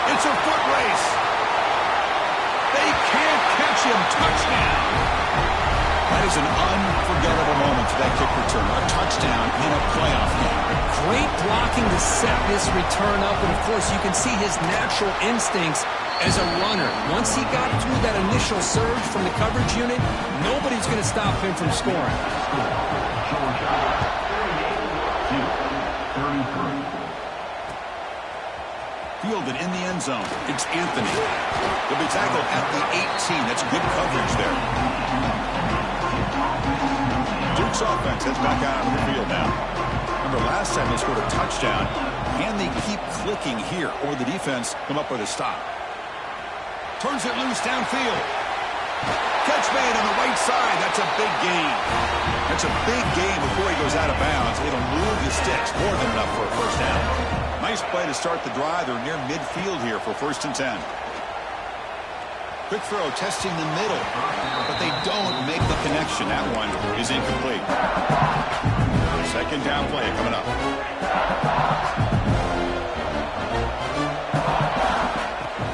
[SPEAKER 2] It's a foot race. They can't catch him. Touchdown. That is an unforgettable moment for that kick return. A touchdown in a playoff game.
[SPEAKER 1] Great blocking to set this return up, and of course you can see his natural instincts as a runner. Once he got through that initial surge from the coverage unit, nobody's going to stop him from scoring.
[SPEAKER 2] Fielded in the end zone. It's Anthony. He'll be tackled at the 18. That's good coverage there. Duke's offense heads back out on the field now. Remember, last time they scored a touchdown. Can they keep clicking here, or the defense come up with a stop? Turns it loose downfield. Catch made on the right side. That's a big gain. That's a big gain before he goes out of bounds. It'll move the sticks. More than enough for a first down. Nice play to start the drive. They're near midfield here for 1st and 10. Quick throw testing the middle, but they don't make the connection. That one is incomplete. Second down play coming up.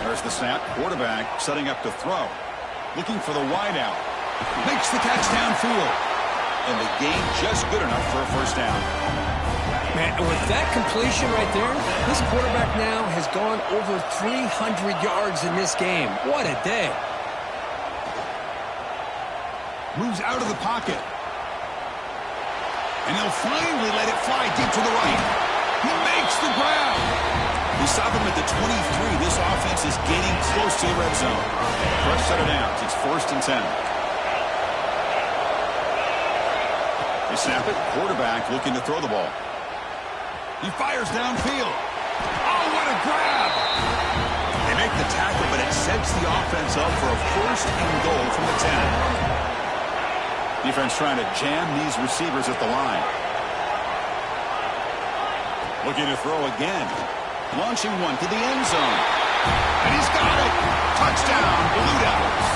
[SPEAKER 2] There's the snap. Quarterback setting up to throw. Looking for the wideout. Makes the catch downfield. And the gain just good enough for a first down.
[SPEAKER 1] Man, with that completion right there, this quarterback now has gone over 300 yards in this game. What a day.
[SPEAKER 2] Moves out of the pocket. And he'll finally let it fly deep to the right. He makes the grab. They stop him at the 23. This offense is getting close to the red zone. Fresh set of downs. It's 1st and 10. They snap it. Quarterback looking to throw the ball. He fires downfield. Oh, what a grab! They make the tackle, but it sets the offense up for a 1st and goal from the 10. Defense trying to jam these receivers at the line. Looking to throw again. Launching one to the end zone. And he's got it! Touchdown, Blue Devils!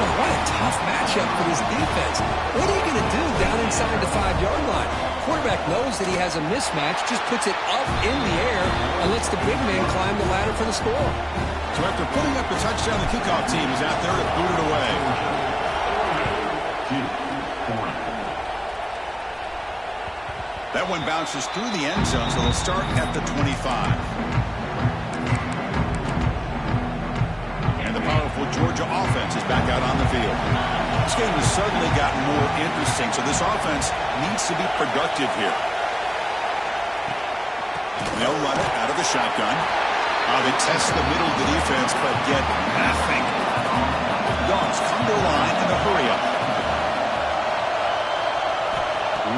[SPEAKER 1] Oh, what a tough matchup for this defense. What are you going to do down inside the 5-yard line? Quarterback knows that he has a mismatch, just puts it up in the air and lets the big man climb the ladder for the score.
[SPEAKER 2] So after putting up the touchdown, the kickoff team is out there to boot it away. That one bounces through the end zone, so they'll start at the 25. And the powerful Georgia offense is back out on the field. This game has suddenly gotten more interesting, so this offense needs to be productive here. They'll run it out of the shotgun. They test the middle of the defense, but get nothing. Dogs come to the line in the hurry-up.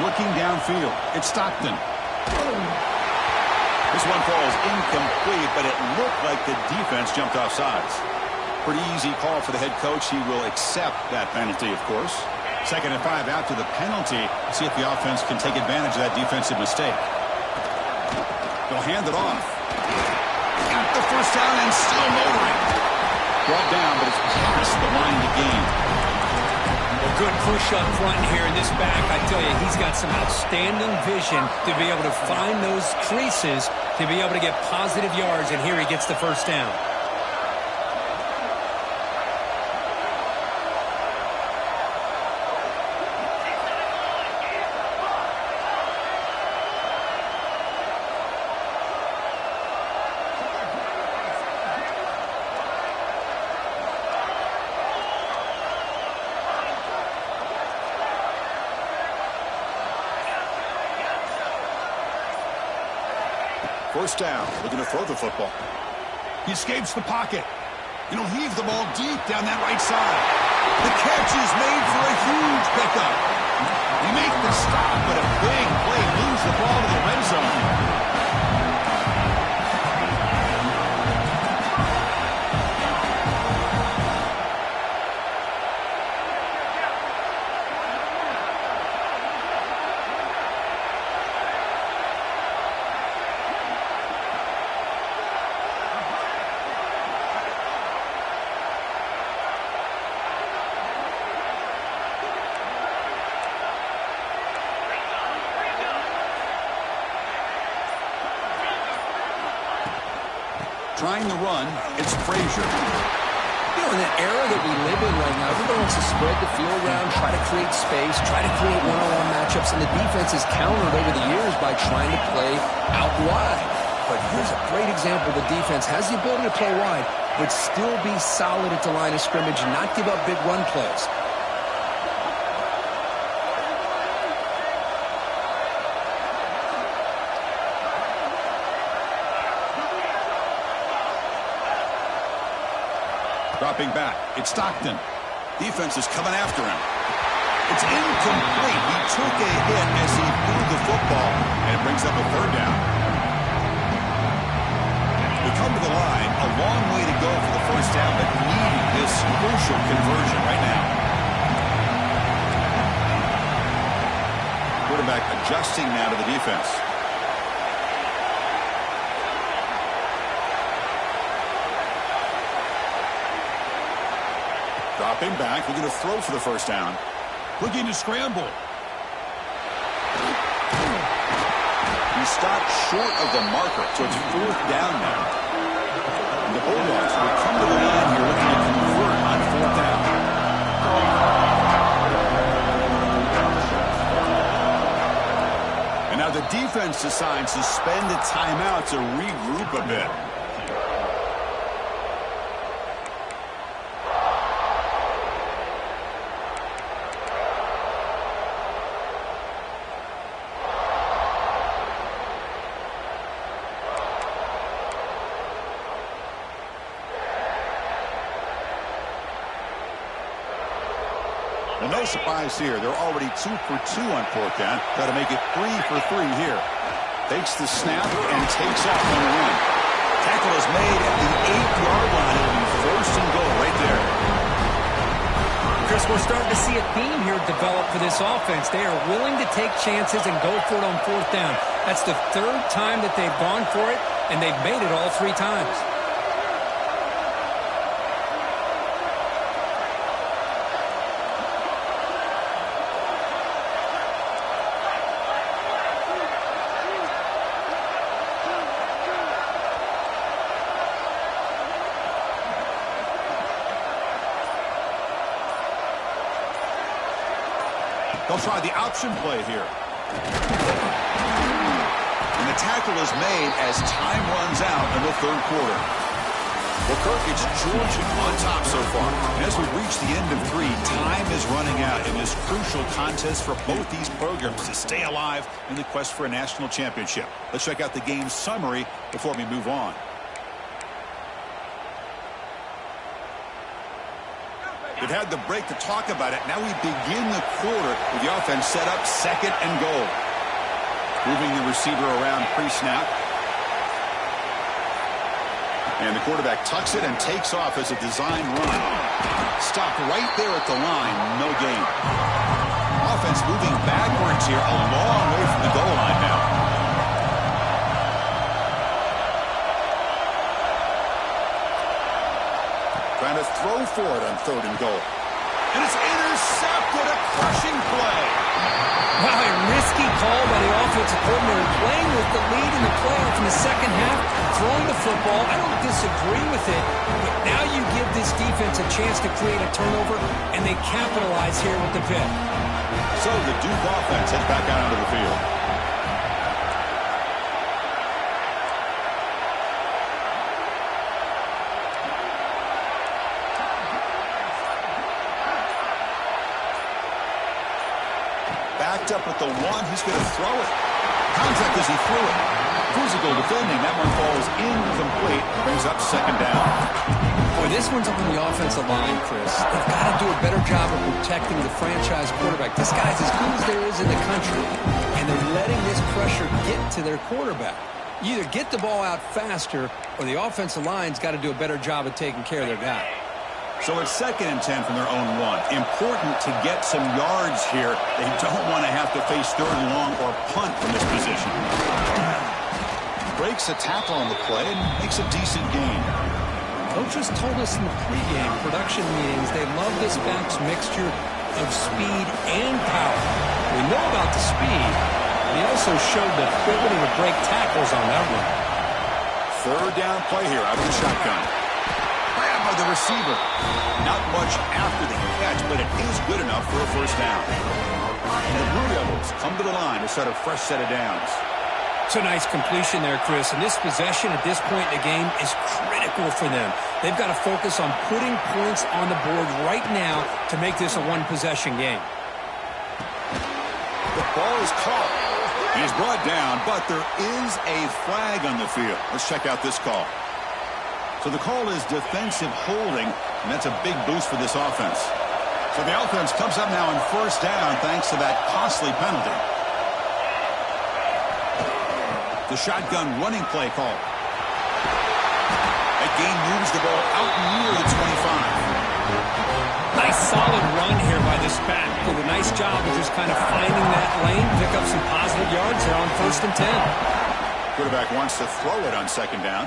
[SPEAKER 2] Looking downfield, it's Stockton. This one falls incomplete, but it looked like the defense jumped off sides. Pretty easy call for the head coach. He will accept that penalty, of course. 2nd and 5 after the penalty. See if the offense can take advantage of that defensive mistake. They'll hand it off. Got the first down and still motoring. Brought down, but it's past the line to gain.
[SPEAKER 3] Well, good push up front here in this back. I tell you, he's got some outstanding vision to be able to find those creases, to be able to get positive yards, and here he gets the first down.
[SPEAKER 2] First down, looking to throw the football. He escapes the pocket. And he'll heave the ball deep down that right side. The catch is made for a huge pickup. He makes the stop, but a big play moves the ball to the red zone. Trying to run, it's Frazier.
[SPEAKER 1] In that era that we live in right now, everybody wants to spread the field around, try to create space, try to create one-on-one matchups, and the defense has countered over the years by trying to play out wide. But here's a great example. The defense has the ability to play wide, but still be solid at the line of scrimmage and not give up big run plays.
[SPEAKER 2] Dropping back, it's Stockton. Defense is coming after him. It's incomplete. He took a hit as he threw the football, and it brings up a 3rd down. We come to the line, a long way to go for the first down, but needing this crucial conversion right now. Quarterback adjusting now to the defense. Dropping back, looking to throw for the first down. Looking to scramble. He stopped short of the marker, so it's 4th down now. And the Bulldogs will come to the line here looking to convert on 4th down. And now the defense decides to spend a timeout to regroup a bit. Well, no surprise here. They're already 2 for 2 on 4th down. Got to make it 3 for 3 here. Takes the snap and takes off on the run. Tackle is made at the 8-yard line. It'll be 1st and goal right there.
[SPEAKER 3] Chris, we're starting to see a theme here develop for this offense. They are willing to take chances and go for it on 4th down. That's the 3rd time that they've gone for it, and they've made it all 3 times.
[SPEAKER 2] They'll try the option play here. And the tackle is made as time runs out in the 3rd quarter. Well, Kirk, it's Georgia on top so far. And as we reach the end of 3, time is running out in this crucial contest for both these programs to stay alive in the quest for a national championship. Let's check out the game summary before we move on. They've had the break to talk about it. Now we begin the quarter with the offense set up 2nd and goal. Moving the receiver around pre-snap. And the quarterback tucks it and takes off as a design run. Stopped right there at the line. No gain. Offense moving backwards here. A long way from the goal line now. Trying to throw for it on 3rd and goal. And it's intercepted. A crushing play.
[SPEAKER 3] Wow, a risky call by the offensive coordinator, playing with the lead in the playoff in the second half, throwing the football. I don't disagree with it, but now you give this defense a chance to create a turnover, and they capitalize here with the pick.
[SPEAKER 2] So the Duke offense heads back out onto the field. Backed up with the 1. He's going to throw it. Contact as he threw it. Physical defending. That one falls incomplete. Brings up 2nd down.
[SPEAKER 1] Boy, this one's on the offensive line, Chris. They've got to do a better job of protecting the franchise quarterback. This guy's as good as there is in the country, and they're letting this pressure get to their quarterback. You either get the ball out faster, or the offensive line's got to do a better job of taking care of their guy.
[SPEAKER 2] So it's 2nd and 10 from their own 1. Important to get some yards here. They don't want to have to face 3rd and long or punt from this position. Breaks a tackle on the play and makes a decent gain.
[SPEAKER 1] Coaches told us in the pregame production meetings they love this back's mixture of speed and power. We know about the speed, but he also showed the ability to break tackles on that one.
[SPEAKER 2] 3rd down play here out of the shotgun. Grabbed by the receiver. Not much after the catch, but it is good enough for a 1st down. And the Blue Devils come to the line to set a fresh set of downs.
[SPEAKER 3] It's a nice completion there, Chris. And this possession at this point in the game is critical for them. They've got to focus on putting points on the board right now to make this a 1-possession game.
[SPEAKER 2] The ball is caught. He is brought down, but there is a flag on the field. Let's check out this call. So the call is defensive holding, and that's a big boost for this offense. So the offense comes up now on 1st down thanks to that costly penalty. The shotgun running play call. That game moves the ball out near the 25.
[SPEAKER 3] Nice solid run here by this back. Did a nice job of just kind of finding that lane, pick up some positive yards there on 1st and 10.
[SPEAKER 2] Quarterback wants to throw it on 2nd down.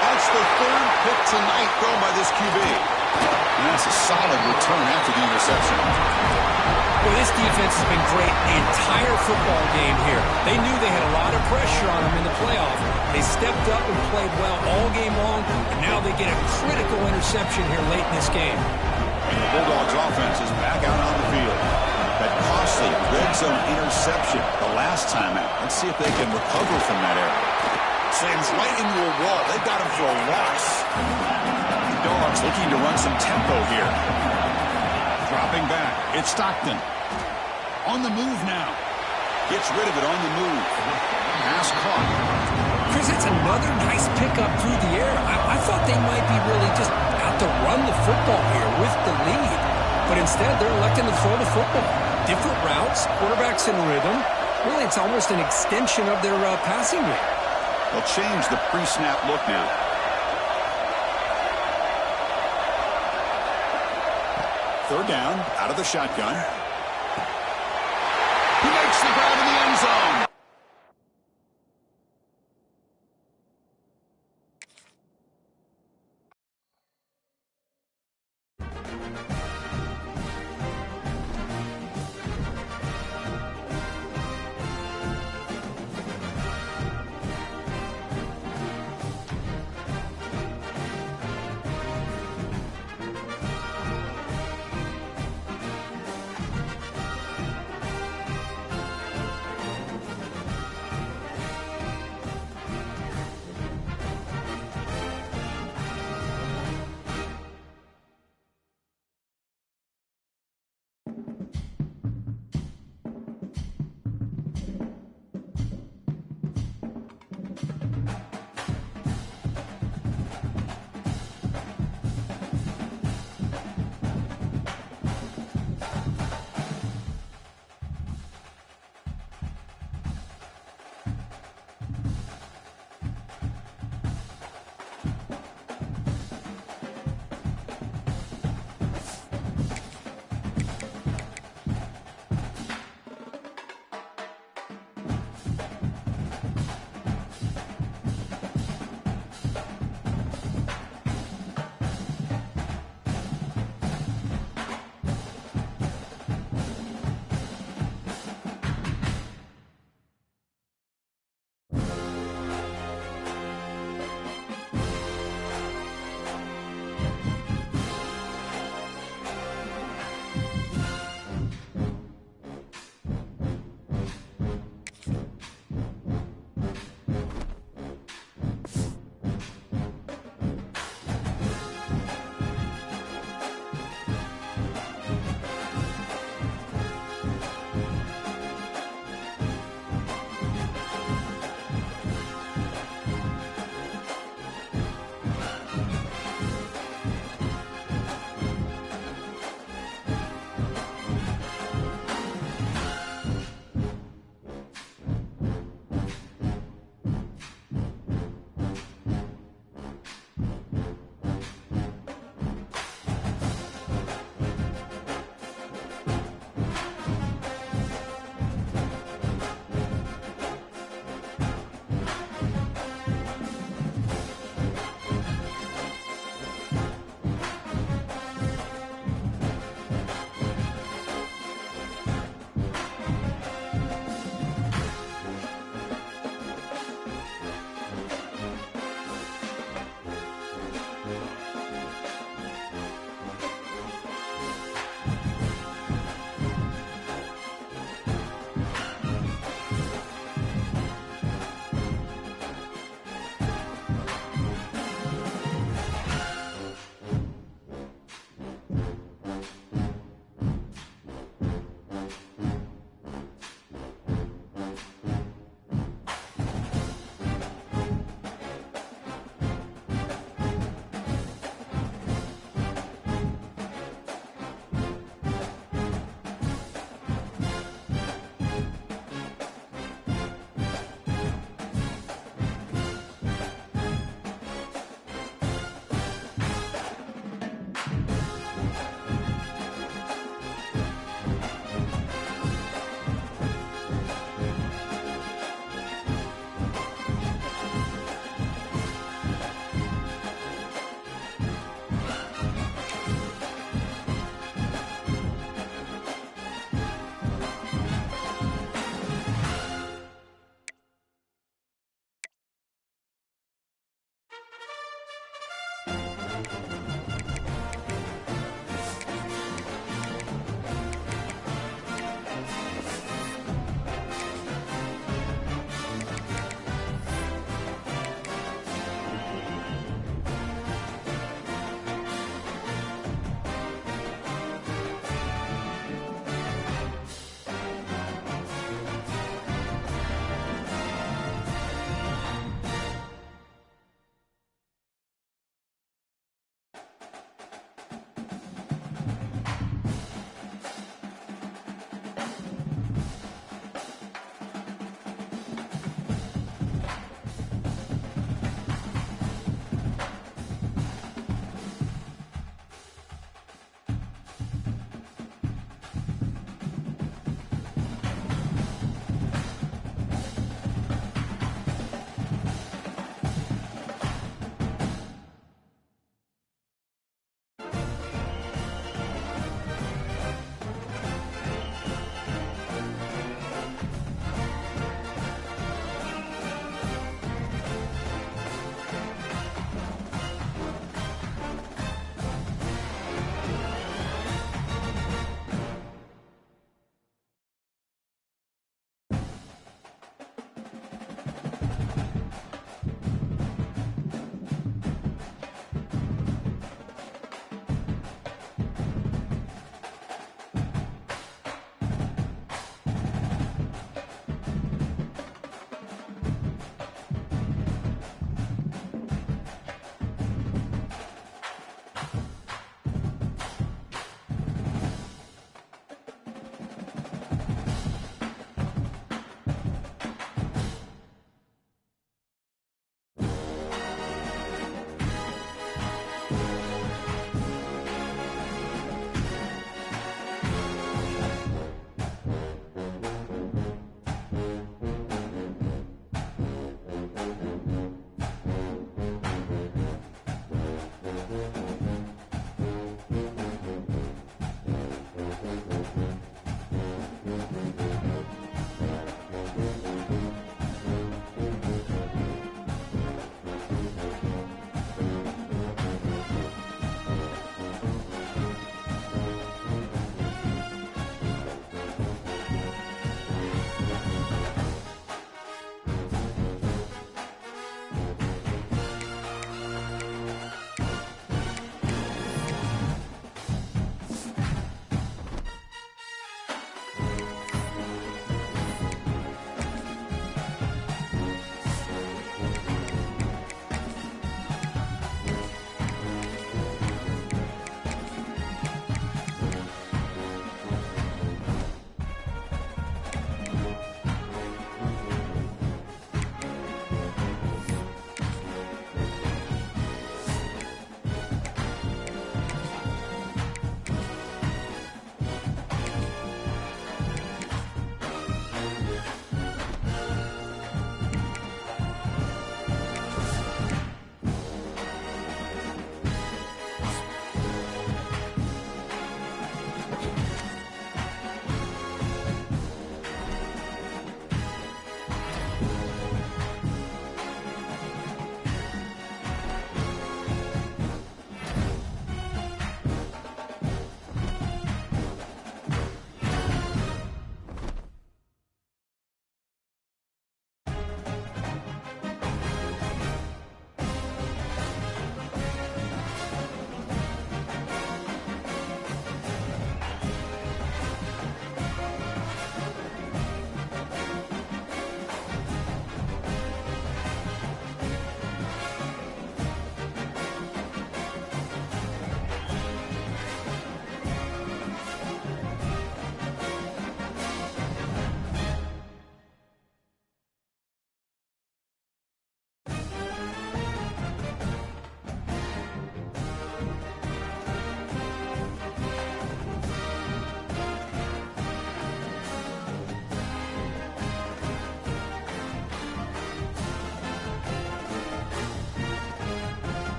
[SPEAKER 2] That's the 3rd pick tonight thrown by this QB. And that's a solid return after the interception.
[SPEAKER 3] Well, this defense has been great the entire football game here. They knew they had a lot of pressure on them in the playoff. They stepped up and played well all game long, and now they get a critical interception here late in this game.
[SPEAKER 2] And the Bulldogs offense is back out on the field. That costly red zone interception the last time out. Let's see if they can recover from that error. Slams right into a wall. They've got him for a loss. The Dogs looking to run some tempo here. Dropping back. It's Stockton. On the move now. Gets rid of it on the move. Pass caught.
[SPEAKER 3] Chris, it's another nice pickup through the air. I thought they might be really just out to run the football here with the lead. But instead, they're electing to throw the football. Different routes, quarterbacks in rhythm. Really, it's almost an extension of their passing game.
[SPEAKER 2] They'll change the pre-snap look now. Third down, out of the shotgun. He makes the grab in the end zone.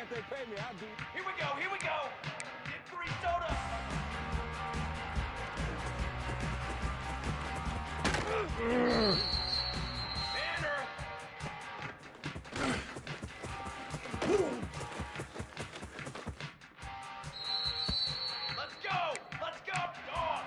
[SPEAKER 5] If they pay me, I'll do.
[SPEAKER 6] Here we go, here we go. Get 3 soda. Banner. Let's go, dog.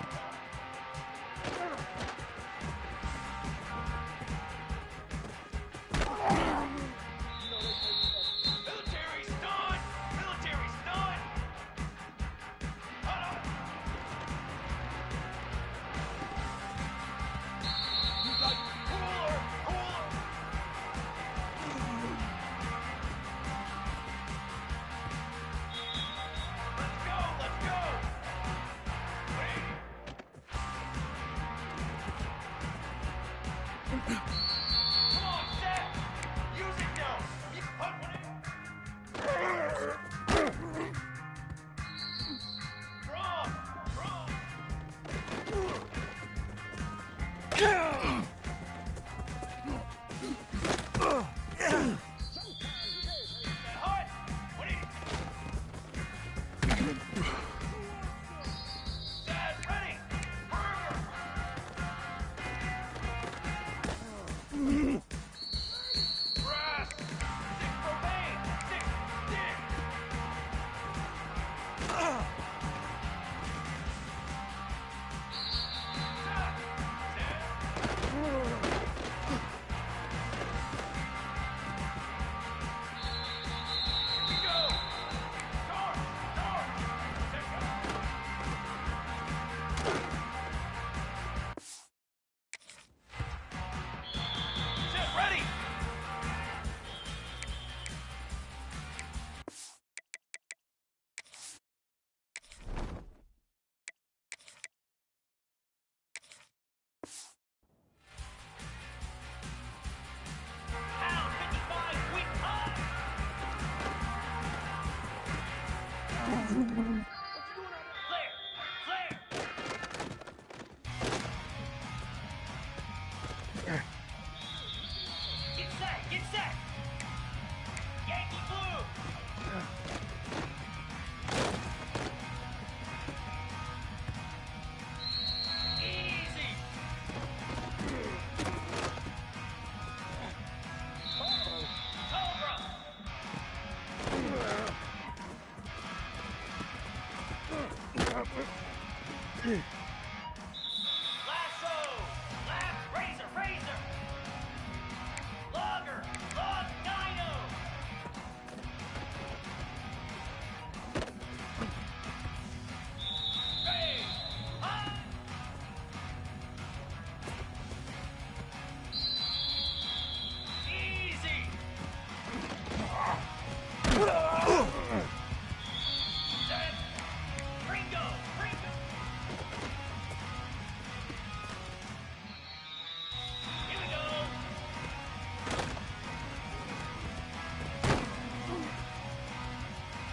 [SPEAKER 6] Military's done. Military's done. Hold on. You got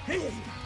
[SPEAKER 7] Hey!